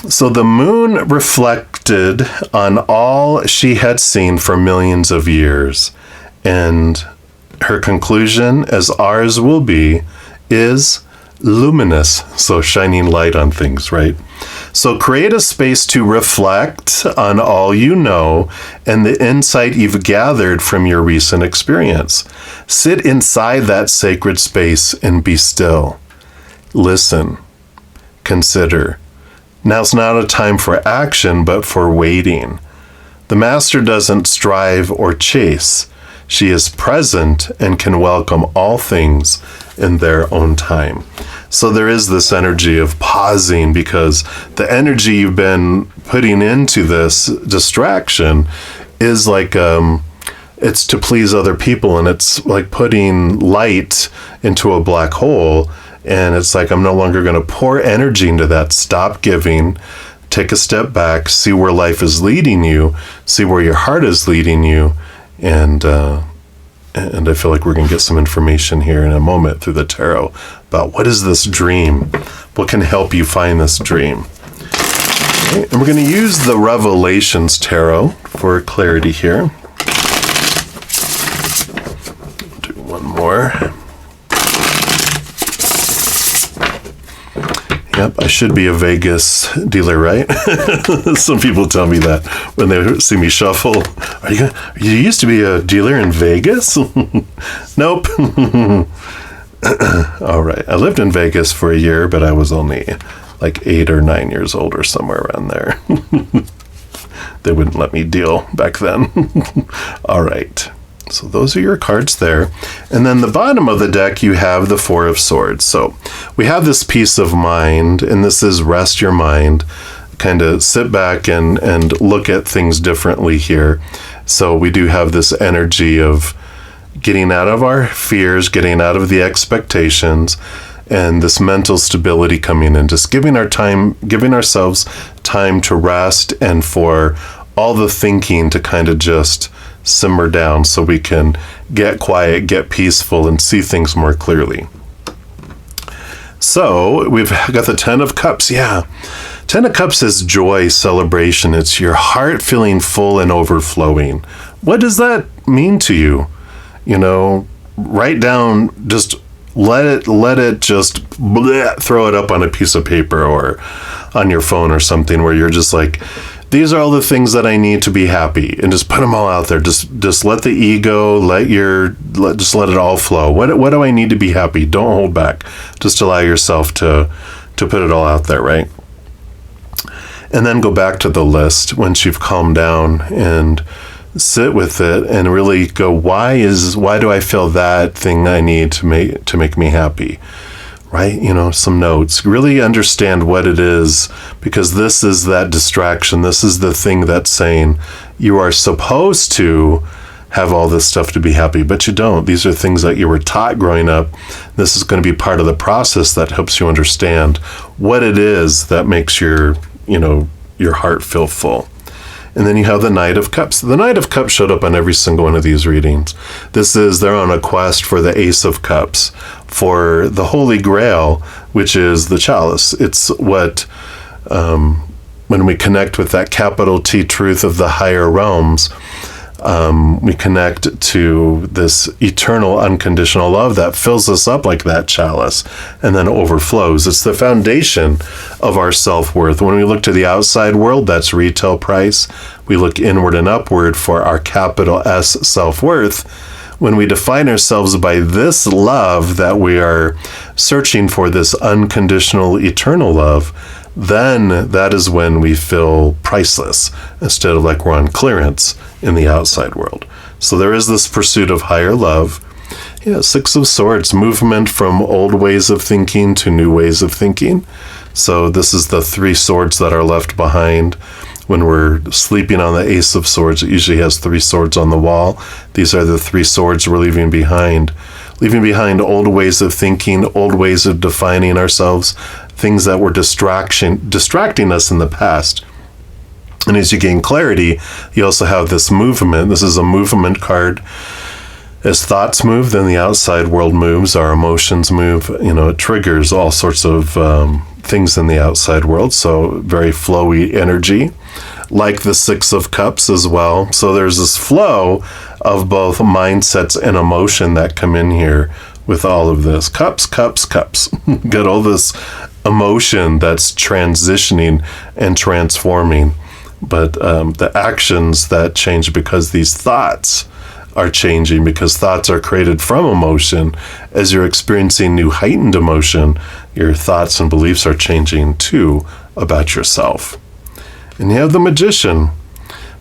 So the moon reflected on all she had seen for millions of years, and her conclusion, as ours will be, is luminous, so shining light on things, right? So create a space to reflect on all you know and the insight you've gathered from your recent experience. Sit inside that sacred space and be still. Listen. Consider. Now's not a time for action, but for waiting. The master doesn't strive or chase. She is present and can welcome all things in their own time. So there is this energy of pausing, because the energy you've been putting into this distraction is like, it's to please other people, and it's like putting light into a black hole, and it's like, I'm no longer going to pour energy into that. Stop giving take a step back, see where life is leading you, see where your heart is leading you, and I feel like we're going to get some information here in a moment through the tarot about what is this dream? What can help you find this dream? Okay, and we're going to use the Revelations tarot for clarity here. Do one more. Yep, I should be a Vegas dealer, right? Some people tell me that when they see me shuffle. You used to be a dealer in Vegas? Nope. All right. I lived in Vegas for a year, but I was only like 8 or 9 years old or somewhere around there. They wouldn't let me deal back then. All right. So those are your cards there. And then the bottom of the deck, you have the Four of Swords. So we have this peace of mind, and this is rest your mind. Kind of sit back and look at things differently here. So we do have this energy of getting out of our fears, getting out of the expectations, and this mental stability coming in. Just giving ourselves time to rest and for all the thinking to kind of just simmer down so we can get quiet, get peaceful, and see things more clearly. So we've got the Ten of Cups. Yeah. Ten of Cups is joy, celebration. It's your heart feeling full and overflowing. What does that mean to you? You know, write down, just let it just throw it up on a piece of paper or on your phone or something where you're just like, these are all the things that I need to be happy, and just put them all out there. Just let the ego, just let it all flow. What do I need to be happy? Don't hold back. Just allow yourself to put it all out there, right? And then go back to the list once you've calmed down and sit with it and really go, why do I feel that thing I need to make me happy? Right? You know, some notes. Really understand what it is, because this is that distraction. This is the thing that's saying you are supposed to have all this stuff to be happy, but you don't. These are things that you were taught growing up. This is going to be part of the process that helps you understand what it is that makes your heart feel full. And then you have the Knight of Cups. The Knight of Cups showed up on every single one of these readings. They're on a quest for the Ace of Cups, for the Holy Grail, which is the chalice. It's what, when we connect with that capital T truth of the higher realms, we connect to this eternal unconditional love that fills us up like that chalice and then overflows. It's the foundation of our self-worth. When we look to the outside world, that's retail price. We look inward and upward for our capital S self-worth. When we define ourselves by this love that we are searching for, this unconditional eternal love, then that is when we feel priceless instead of like we're on clearance in the outside world. So there is this pursuit of higher love. Yeah, Six of Swords, movement from old ways of thinking to new ways of thinking. So this is the 3 swords that are left behind. When we're sleeping on the Ace of Swords, it usually has 3 swords on the wall. These are the 3 swords we're leaving behind. Leaving behind old ways of thinking, old ways of defining ourselves, things that were distracting us in the past. And as you gain clarity, you also have this movement. This is a movement card. As thoughts move, then the outside world moves, our emotions move. It triggers all sorts of things in the outside world. So very flowy energy, like the Six of Cups as well. So there's this flow of both mindsets and emotion that come in here with all of this. Cups. Got all this emotion that's transitioning and transforming. But the actions that change because these thoughts are changing, because thoughts are created from emotion. As you're experiencing new heightened emotion, your thoughts and beliefs are changing too about yourself. And you have the Magician.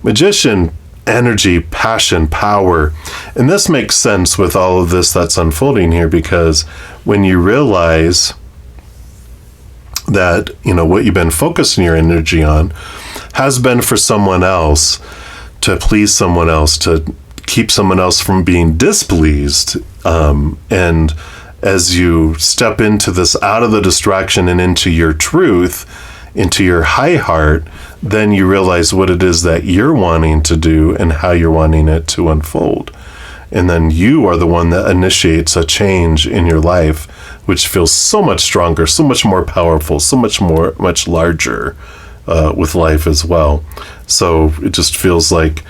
Magician, energy, passion, power. And this makes sense with all of this that's unfolding here, because when you realize that, what you've been focusing your energy on has been for someone else, to please someone else, to keep someone else from being displeased. And as you step into this, out of the distraction and into your truth, into your high heart, then you realize what it is that you're wanting to do and how you're wanting it to unfold. And then you are the one that initiates a change in your life, which feels so much stronger, so much more powerful, so much larger with life as well. So it just feels like,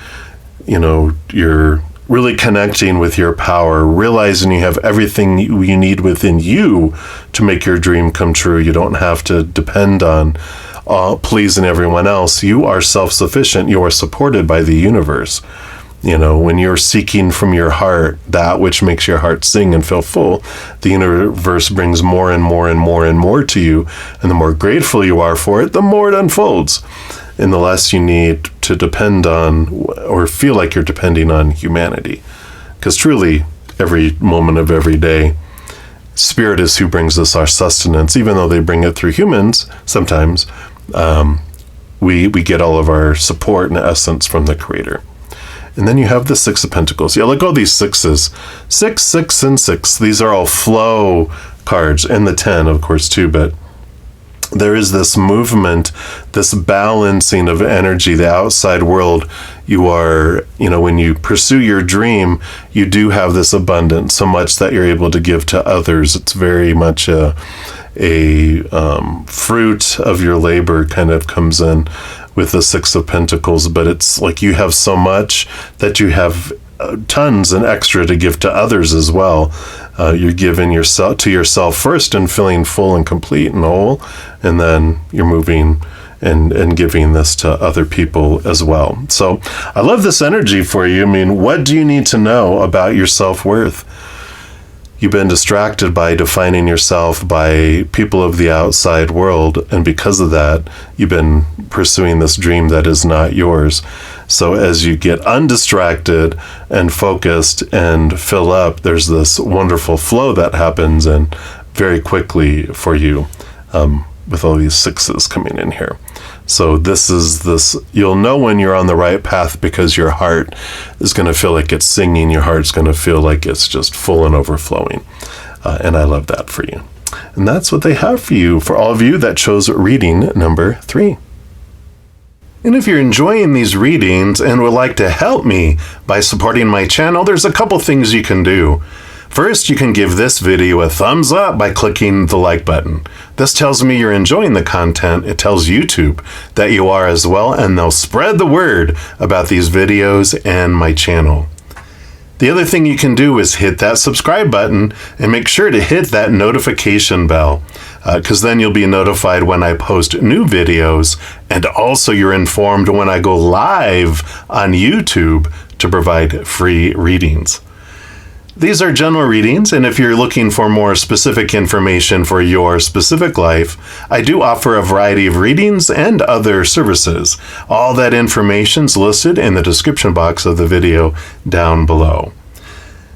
you're really connecting with your power, realizing you have everything you need within you to make your dream come true. You don't have to depend on pleasing everyone else. You are self-sufficient. You are supported by the universe. When you're seeking from your heart that which makes your heart sing and feel full, the universe brings more and more and more and more to you. And the more grateful you are for it, the more it unfolds. And the less you need to depend on or feel like you're depending on humanity. Because truly, every moment of every day, Spirit is who brings us our sustenance. Even though they bring it through humans, sometimes we get all of our support and essence from the Creator. And then you have the Six of Pentacles. Yeah, look at all these sixes. 6, 6, and 6. These are all flow cards. And the 10, of course, too. But there is this movement, this balancing of energy, the outside world. You are, when you pursue your dream, you do have this abundance, so much that you're able to give to others. It's very much a fruit of your labor kind of comes in with the Six of Pentacles, but it's like you have so much that you have tons and extra to give to others as well. You're giving to yourself first and feeling full and complete and whole, and then you're moving and giving this to other people as well. So I love this energy for you. I mean, what do you need to know about your self-worth? You've been distracted by defining yourself by people of the outside world, and because of that, you've been pursuing this dream that is not yours. So as you get undistracted and focused and fill up, there's this wonderful flow that happens, and very quickly for you, with all these sixes coming in here. So you'll know when you're on the right path because your heart is going to feel like it's singing. Your heart's going to feel like it's just full and overflowing. And I love that for you. And that's what they have for you, for all of you that chose reading number 3. And if you're enjoying these readings and would like to help me by supporting my channel, there's a couple things you can do. First, you can give this video a thumbs up by clicking the like button. This tells me you're enjoying the content. It tells YouTube that you are as well, and they'll spread the word about these videos and my channel. The other thing you can do is hit that subscribe button and make sure to hit that notification bell, because then you'll be notified when I post new videos, and also you're informed when I go live on YouTube to provide free readings. These are general readings, and if you're looking for more specific information for your specific life, I do offer a variety of readings and other services. All that information's listed in the description box of the video down below.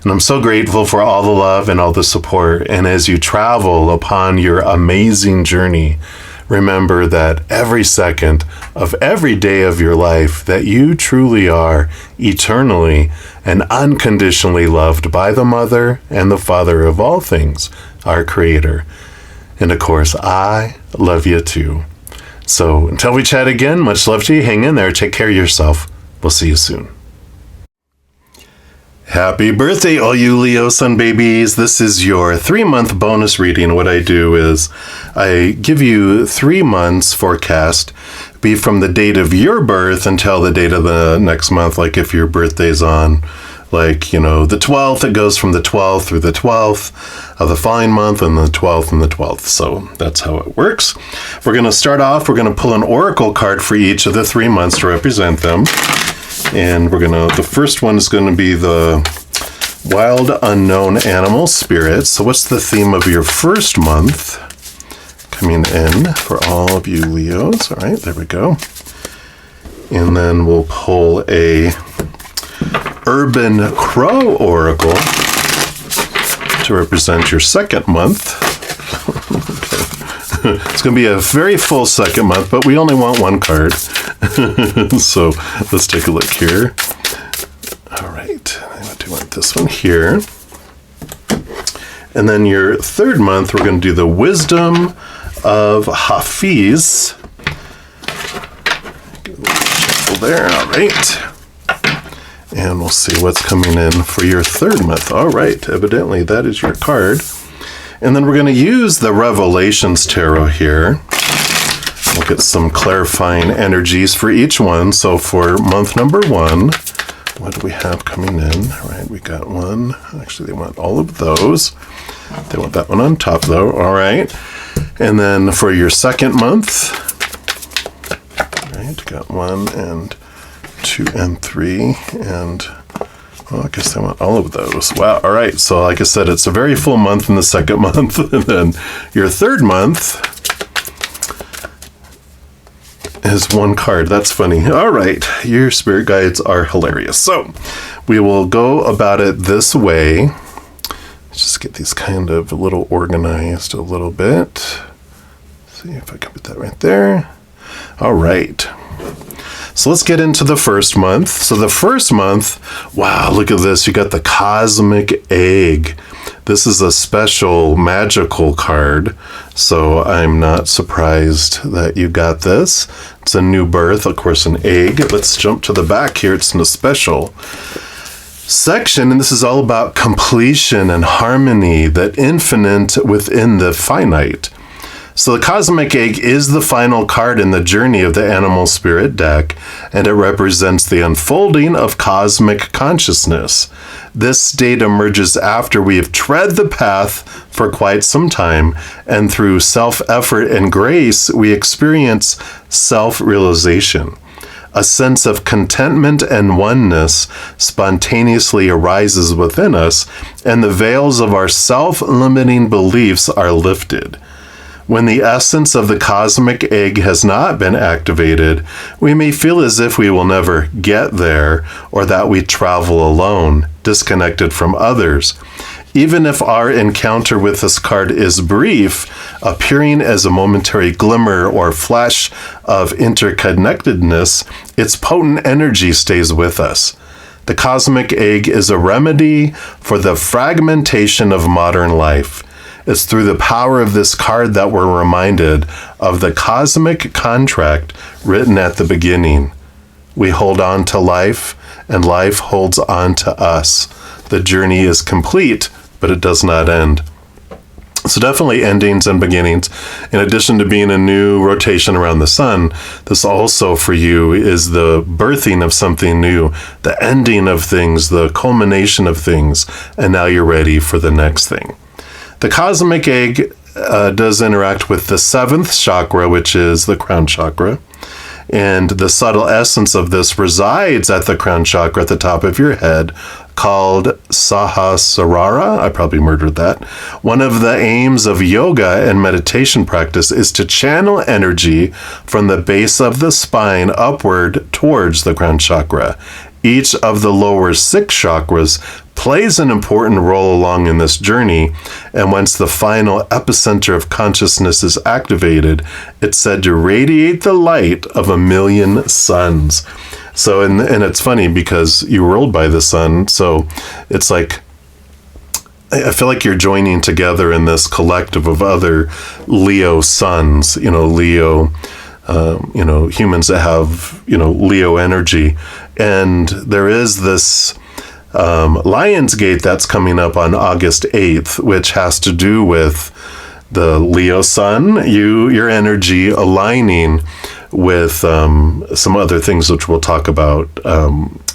And I'm so grateful for all the love and all the support, and as you travel upon your amazing journey, remember that every second of every day of your life that you truly are eternally and unconditionally loved by the Mother and the Father of all things, our Creator. And of course, I love you too. So until we chat again, much love to you. Hang in there. Take care of yourself. We'll see you soon. Happy birthday, all you Leo sun babies. This is your 3-month bonus reading. What I do is I give you 3 months forecast, be from the date of your birth until the date of the next month. Like if your birthday's on, the 12th, it goes from the 12th through the 12th of the following month, and the 12th and the 12th. So that's how it works. We're going to start off, we're going to pull an oracle card for each of the 3 months to represent them. And the first one is going to be the wild unknown animal spirit. So what's the theme of your first month coming in for all of you Leos? All right, there we go. And then we'll pull a urban crow oracle to represent your second month. Okay. It's going to be a very full second month, but we only want 1 card. So let's take a look here. All right, I do want this one here. And then your third month, we're going to do the wisdom of Hafiz. shuffle there. All right. And we'll see what's coming in for your third month. All right. Evidently, that is your card. And then we're going to use the Revelations Tarot here. We'll get some clarifying energies for each one. So for month number 1, what do we have coming in? All right, we got one. Actually, they want all of those. They want that one on top, though. All right. And then for your second month, all right, got 1 and 2 and 3. And, well, I guess they want all of those. Wow. All right. So, like I said, it's a very full month in the second month. And then your third month is one card. That's funny. All right. Your spirit guides are hilarious. So we will go about it this way. Let's just get these kind of a little organized a little bit. See if I can put that right there. All right. So let's get into the first month. So the first month, wow, look at this. You got the Cosmic Egg. This is a special magical card, so I'm not surprised that you got this. It's a new birth, of course, an egg. Let's jump to the back here. It's in a special section, and this is all about completion and harmony, the infinite within the finite. So the Cosmic Egg is the final card in the journey of the Animal Spirit deck, and it represents the unfolding of cosmic consciousness. This state emerges after we have tread the path for quite some time, and through self-effort and grace, we experience self-realization. A sense of contentment and oneness spontaneously arises within us, and the veils of our self-limiting beliefs are lifted. When the essence of the cosmic egg has not been activated, we may feel as if we will never get there, or that we travel alone, disconnected from others. Even if our encounter with this card is brief, appearing as a momentary glimmer or flash of interconnectedness, its potent energy stays with us. The cosmic egg is a remedy for the fragmentation of modern life. It's through the power of this card that we're reminded of the cosmic contract written at the beginning. We hold on to life, and life holds on to us. The journey is complete, but it does not end. So definitely endings and beginnings. In addition to being a new rotation around the sun, this also for you is the birthing of something new, the ending of things, the culmination of things, and now you're ready for the next thing. The Cosmic Egg does interact with the 7th chakra, which is the crown chakra. And the subtle essence of this resides at the crown chakra at the top of your head, called Sahasrara. I probably murdered that. One of the aims of yoga and meditation practice is to channel energy from the base of the spine upward towards the crown chakra. Each of the lower 6 chakras plays an important role along in this journey, and once the final epicenter of consciousness is activated, it's said to radiate the light of 1,000,000 suns. So, and it's funny because you ruled by the sun, so it's like, I feel like you're joining together in this collective of other Leo suns, Leo, humans that have, Leo energy. And there is this Lionsgate that's coming up on August 8th, which has to do with the Leo sun, your energy aligning with some other things which we'll talk about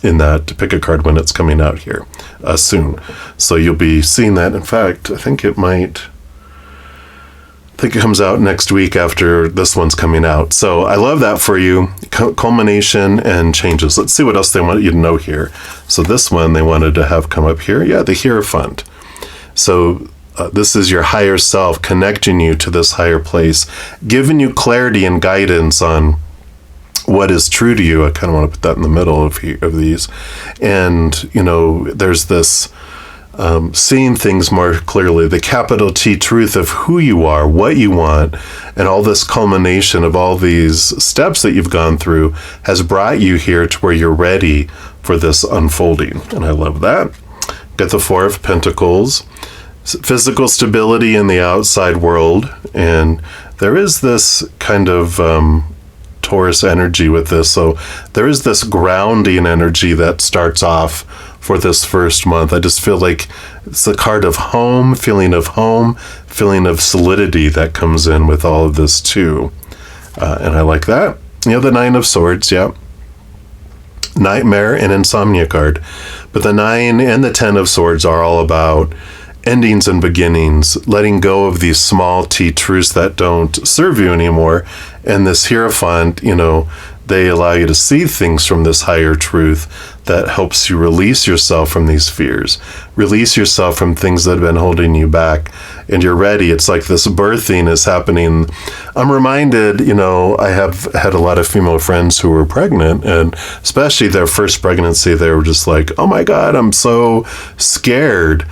in that to pick a card when it's coming out here soon. So you'll be seeing that. In fact, I think it comes out next week after this one's coming out. So I love that for you. Culmination and changes. Let's see what else they want you to know here. So this one they wanted to have come up here. Yeah, the Hierophant. So this is your higher self connecting you to this higher place, giving you clarity and guidance on what is true to you. I kind of want to put that in the middle of these. And, there's this seeing things more clearly, the capital T truth of who you are, what you want, and all this culmination of all these steps that you've gone through has brought you here to where you're ready for this unfolding. And I love that. Get the 4 of Pentacles, physical stability in the outside world. And there is this kind of Taurus energy with this. So there is this grounding energy that starts off for this first month. I just feel like it's a card of home, feeling of solidity that comes in with all of this too. And I like that. The Nine of Swords, yeah. Nightmare and Insomnia card. But the 9 and the 10 of Swords are all about endings and beginnings, letting go of these small t truths that don't serve you anymore. And this Hierophant, they allow you to see things from this higher truth that helps you release yourself from these fears, release yourself from things that have been holding you back, and you're ready. It's like this birthing is happening. I'm reminded, I have had a lot of female friends who were pregnant, and especially their first pregnancy, they were just like, oh my God, I'm so scared.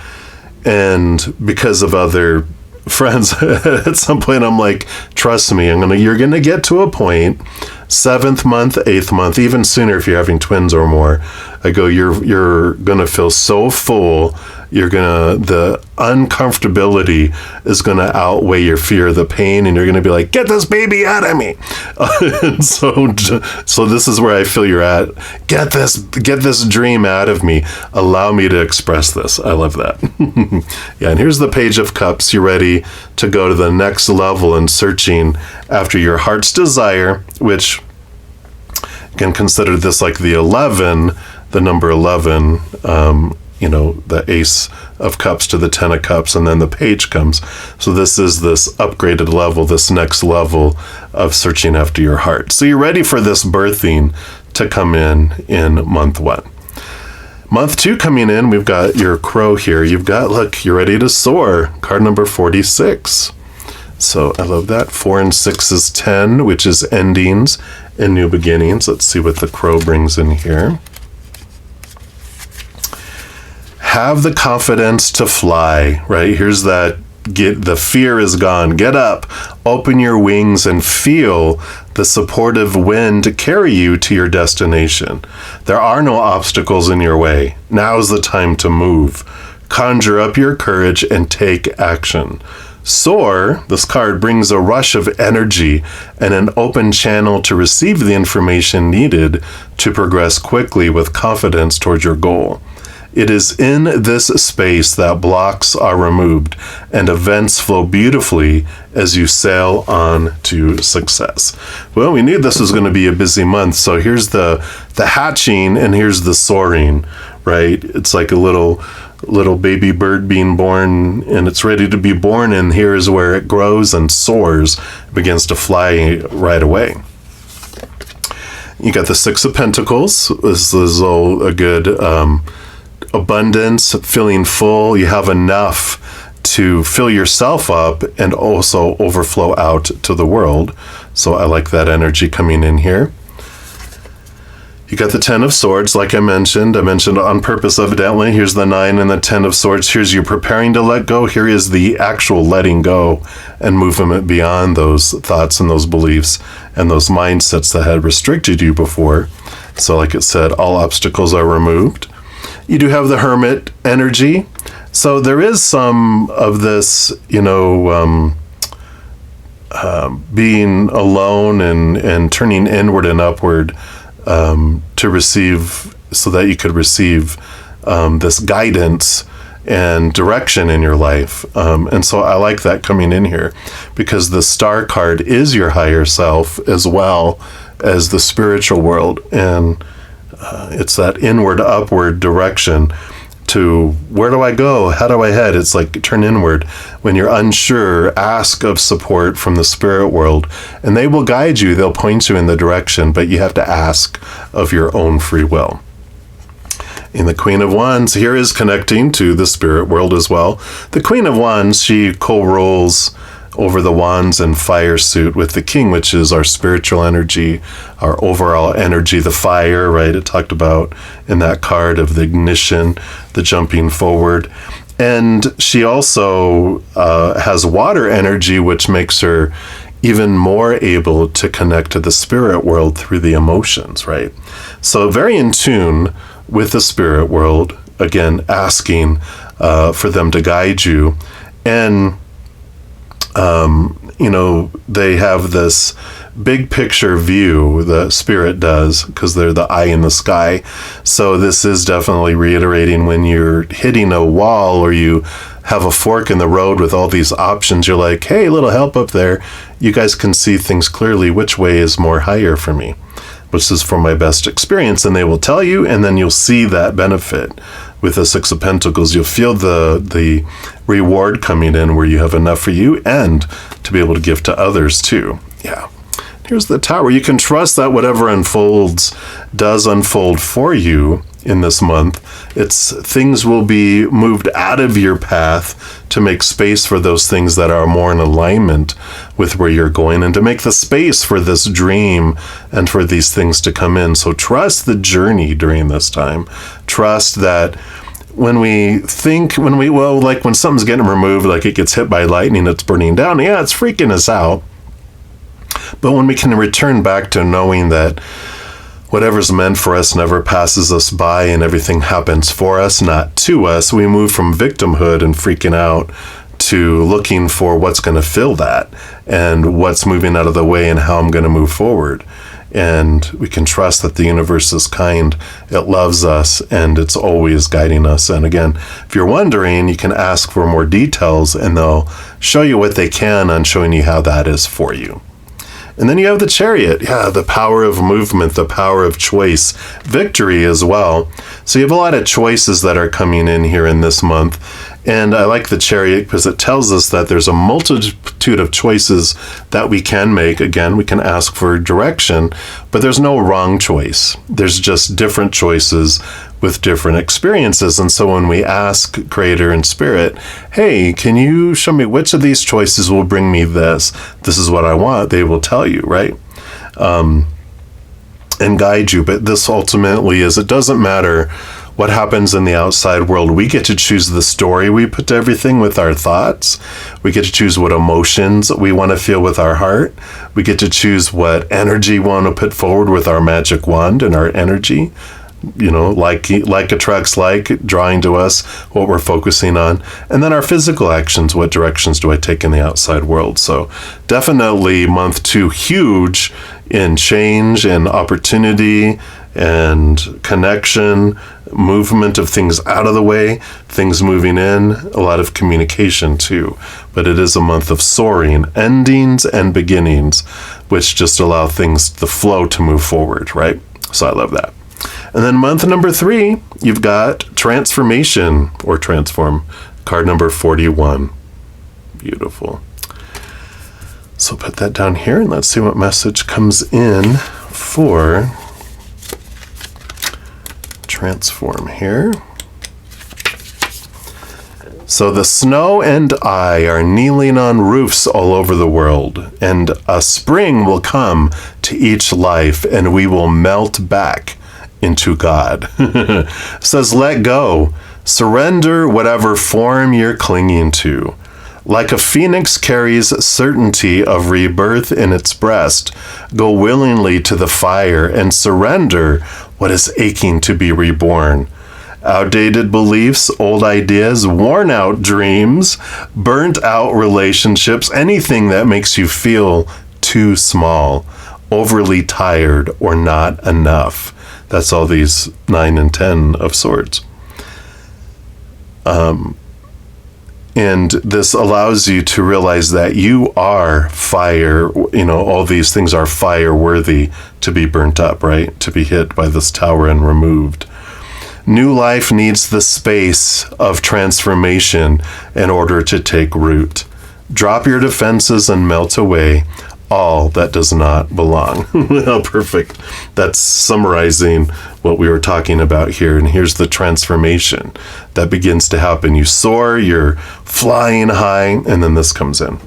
And because of other friends, at some point I'm like, trust me, you're gonna get to a point, 7th month, 8th month, even sooner if you're having twins or more. I go, you're gonna feel so full. The uncomfortability is gonna outweigh your fear, the pain, and you're gonna be like, get this baby out of me. And so this is where I feel you're at. Get this dream out of me. Allow me to express this. I love that. Yeah, and here's the Page of Cups. You're ready to go to the next level in searching after your heart's desire, which you can consider this like the 11, the number 11, the Ace of Cups to the 10 of Cups, and then the Page comes. So this is this upgraded level, this next level of searching after your heart. So you're ready for this birthing to come in month 1. Month 2 coming in, we've got your Crow here. You're ready to soar. Card number 46. So I love that. 4 and 6 is 10, which is endings and new beginnings. Let's see what the Crow brings in here. Have the confidence to fly, right? Here's that. The fear is gone. Get up, open your wings, and feel the supportive wind carry you to your destination. There are no obstacles in your way. Now's the time to move. Conjure up your courage and take action. Soar, this card brings a rush of energy and an open channel to receive the information needed to progress quickly with confidence towards your goal. It is in this space that blocks are removed and events flow beautifully as you sail on to success. Well, we knew this was going to be a busy month, so here's the hatching and here's the soaring, right? It's like a little baby bird being born, and it's ready to be born, and here is where it grows and soars, begins to fly right away. You got the 6 of Pentacles. This is a good abundance, feeling full. You have enough to fill yourself up and also overflow out to the world. So I like that energy coming in here. You got the 10 of Swords, like I mentioned on purpose, evidently. Here's the 9 and the 10 of Swords. Here's you preparing to let go. Here is the actual letting go and movement beyond those thoughts and those beliefs and those mindsets that had restricted you before. So like it said, all obstacles are removed. You do have the Hermit energy. So there is some of this, being alone and turning inward and upward to receive, so that you could receive this guidance and direction in your life. And so I like that coming in here, because the Star card is your higher self as well as the spiritual world. And it's that inward, upward direction to where do I go? How do I head? It's like turn inward. When you're unsure, ask of support from the spirit world, and they will guide you. They'll point you in the direction, but you have to ask of your own free will. In the Queen of Wands, here is connecting to the spirit world as well. The Queen of Wands, she co-rules over the wands and fire suit with the King, which is our spiritual energy, our overall energy, the fire, right? It talked about in that card of the ignition, the jumping forward. And she also has water energy, which makes her even more able to connect to the spirit world through the emotions, right? So very in tune with the spirit world, again, asking for them to guide you. And they have this big picture view, the spirit does, because they're the eye in the sky. So this is definitely reiterating when you're hitting a wall or you have a fork in the road with all these options, you're like, hey, little help up there. You guys can see things clearly. Which way is more higher for me? Which is for my best experience. And they will tell you, and then you'll see that benefit. With the Six of Pentacles, you'll feel the reward coming in where you have enough for you and to be able to give to others too. Yeah. Here's the Tower. You can trust that whatever unfolds does unfold for you in this month. Things will be moved out of your path to make space for those things that are more in alignment with where you're going, and to make the space for this dream and for these things to come in. So trust the journey during this time. Trust that when something's getting removed, like it gets hit by lightning, it's burning down. Yeah, it's freaking us out. But when we can return back to knowing that whatever's meant for us never passes us by and everything happens for us, not to us, we move from victimhood and freaking out to looking for what's going to fill that and what's moving out of the way and how I'm going to move forward. And we can trust that the universe is kind, it loves us, and it's always guiding us. And again, if you're wondering, you can ask for more details and they'll show you what they can on showing you how that is for you. And then you have the Chariot. Yeah, the power of movement, the power of choice, victory as well. So you have a lot of choices that are coming in here in this month. And I like the Chariot because it tells us that there's a multitude of choices that we can make. Again, we can ask for direction, but there's no wrong choice. There's just different choices with different experiences. And so when we ask Creator and Spirit, hey, can you show me which of these choices will bring me this? This is what I want. They will tell you, right? And guide you. But this ultimately is, it doesn't matter what happens in the outside world. We get to choose the story we put to everything with our thoughts. We get to choose what emotions we want to feel with our heart. We get to choose what energy we want to put forward with our magic wand and our energy. You know, like attracts like, drawing to us what we're focusing on. And then our physical actions, what directions do I take in the outside world? So definitely month 2, huge in change and opportunity and connection, movement of things out of the way, things moving in, a lot of communication too. But it is a month of soaring, endings and beginnings, which just allow things, the flow to move forward, right? So I love that. And then month number 3, you've got transformation or transform, card number 41. Beautiful. So put that down here and let's see what message comes in for transform here. So the snow and I are kneeling on roofs all over the world, and a spring will come to each life, and we will melt back into God. Says, let go. Surrender whatever form you're clinging to. Like a phoenix carries certainty of rebirth in its breast, go willingly to the fire and surrender what is aching to be reborn. Outdated beliefs, old ideas, worn out dreams, burnt out relationships, anything that makes you feel too small, overly tired, or not enough. That's all these 9 and 10 of swords. And this allows you to realize that you are fire. You know, all these things are fire worthy to be burnt up, right? To be hit by this tower and removed. New life needs the space of transformation in order to take root. Drop your defenses and melt away all that does not belong. How perfect. That's summarizing what we were talking about here. And here's the transformation that begins to happen. You soar, you're flying high, and then this comes in.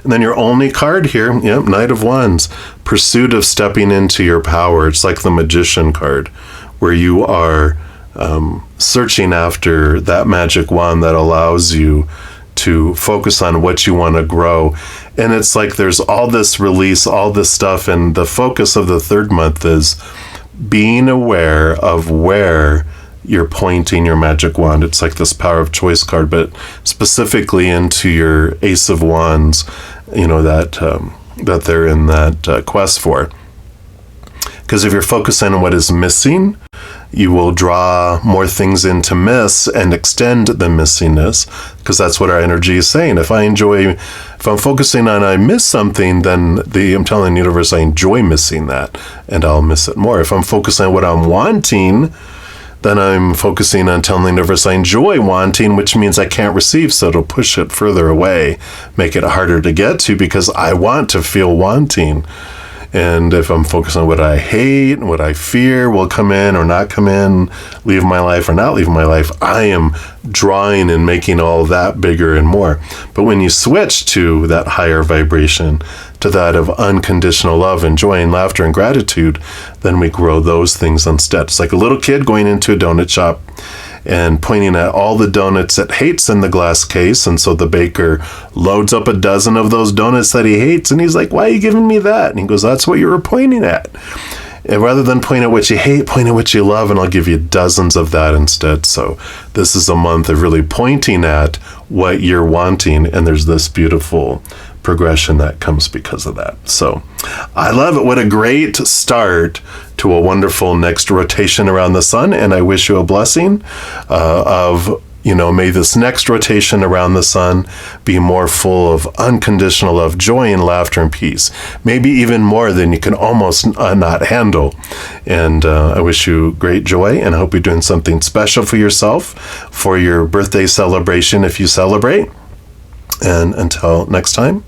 And then your only card here, yep, Knight of Wands, pursuit of stepping into your power. It's like the Magician card, where you are searching after that magic wand that allows you to focus on what you want to grow. And it's like there's all this release, all this stuff, and the focus of the 3rd month is being aware of where you're pointing your magic wand. It's like this power of choice card, but specifically into your Ace of Wands, you know, that that they're in that quest for. Because if you're focusing on what is missing, you will draw more things in to miss and extend the missingness, because that's what our energy is saying. If I'm focusing on I miss something, then I'm telling the universe I enjoy missing that, and I'll miss it more. If I'm focusing on what I'm wanting, then I'm focusing on telling the universe I enjoy wanting, which means I can't receive, so it'll push it further away, make it harder to get to, because I want to feel wanting. And if I'm focused on what I hate and what I fear will come in or not come in, leave my life or not leave my life, I am drawing and making all that bigger and more. But when you switch to that higher vibration, to that of unconditional love and joy and laughter and gratitude, then we grow those things instead. It's like a little kid going into a donut shop and pointing at all the donuts that hates in the glass case. And so the baker loads up a dozen of those donuts that he hates. And he's like, why are you giving me that? And he goes, that's what you were pointing at. And rather than point at what you hate, point at what you love, and I'll give you dozens of that instead. So this is a month of really pointing at what you're wanting. And there's this beautiful progression that comes because of that. So I love it. What a great start to a wonderful next rotation around the sun. And I wish you a blessing may this next rotation around the sun be more full of unconditional love, joy, and laughter and peace. Maybe even more than you can almost not handle. And I wish you great joy, and I hope you're doing something special for yourself for your birthday celebration if you celebrate. And until next time,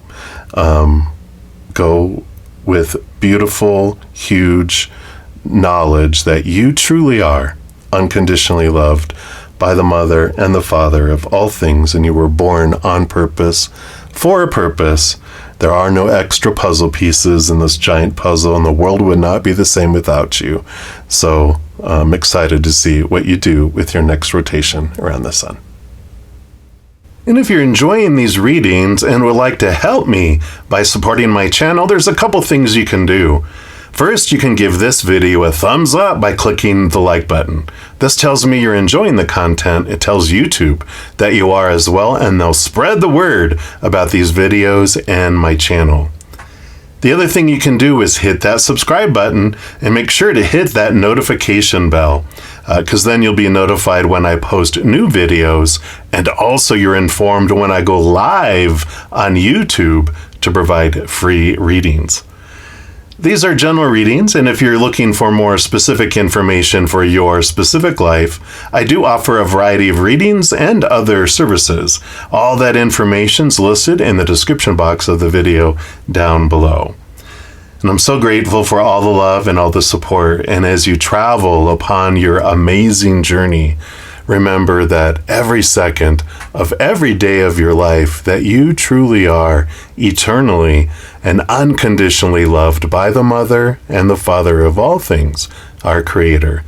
go with beautiful, huge knowledge that you truly are unconditionally loved by the Mother and the Father of all things, and you were born on purpose, for a purpose. There are no extra puzzle pieces in this giant puzzle, and the world would not be the same without you. So I'm excited to see what you do with your next rotation around the sun. And if you're enjoying these readings and would like to help me by supporting my channel, there's a couple things you can do. First, you can give this video a thumbs up by clicking the like button. This tells me you're enjoying the content. It tells YouTube that you are as well, and they'll spread the word about these videos and my channel. The other thing you can do is hit that subscribe button and make sure to hit that notification bell, because then you'll be notified when I post new videos, and also you're informed when I go live on YouTube to provide free readings. These are general readings, and if you're looking for more specific information for your specific life, I do offer a variety of readings and other services. All that information's listed in the description box of the video down below. And I'm so grateful for all the love and all the support. And as you travel upon your amazing journey, remember that every second of every day of your life that you truly are eternally and unconditionally loved by the Mother and the Father of all things, our Creator.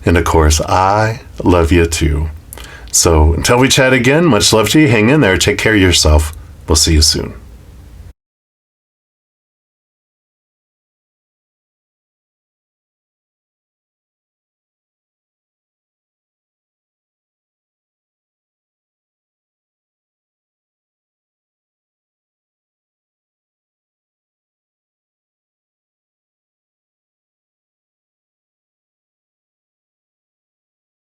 And of course, I love you too. So until we chat again, much love to you. Hang in there. Take care of yourself. We'll see you soon.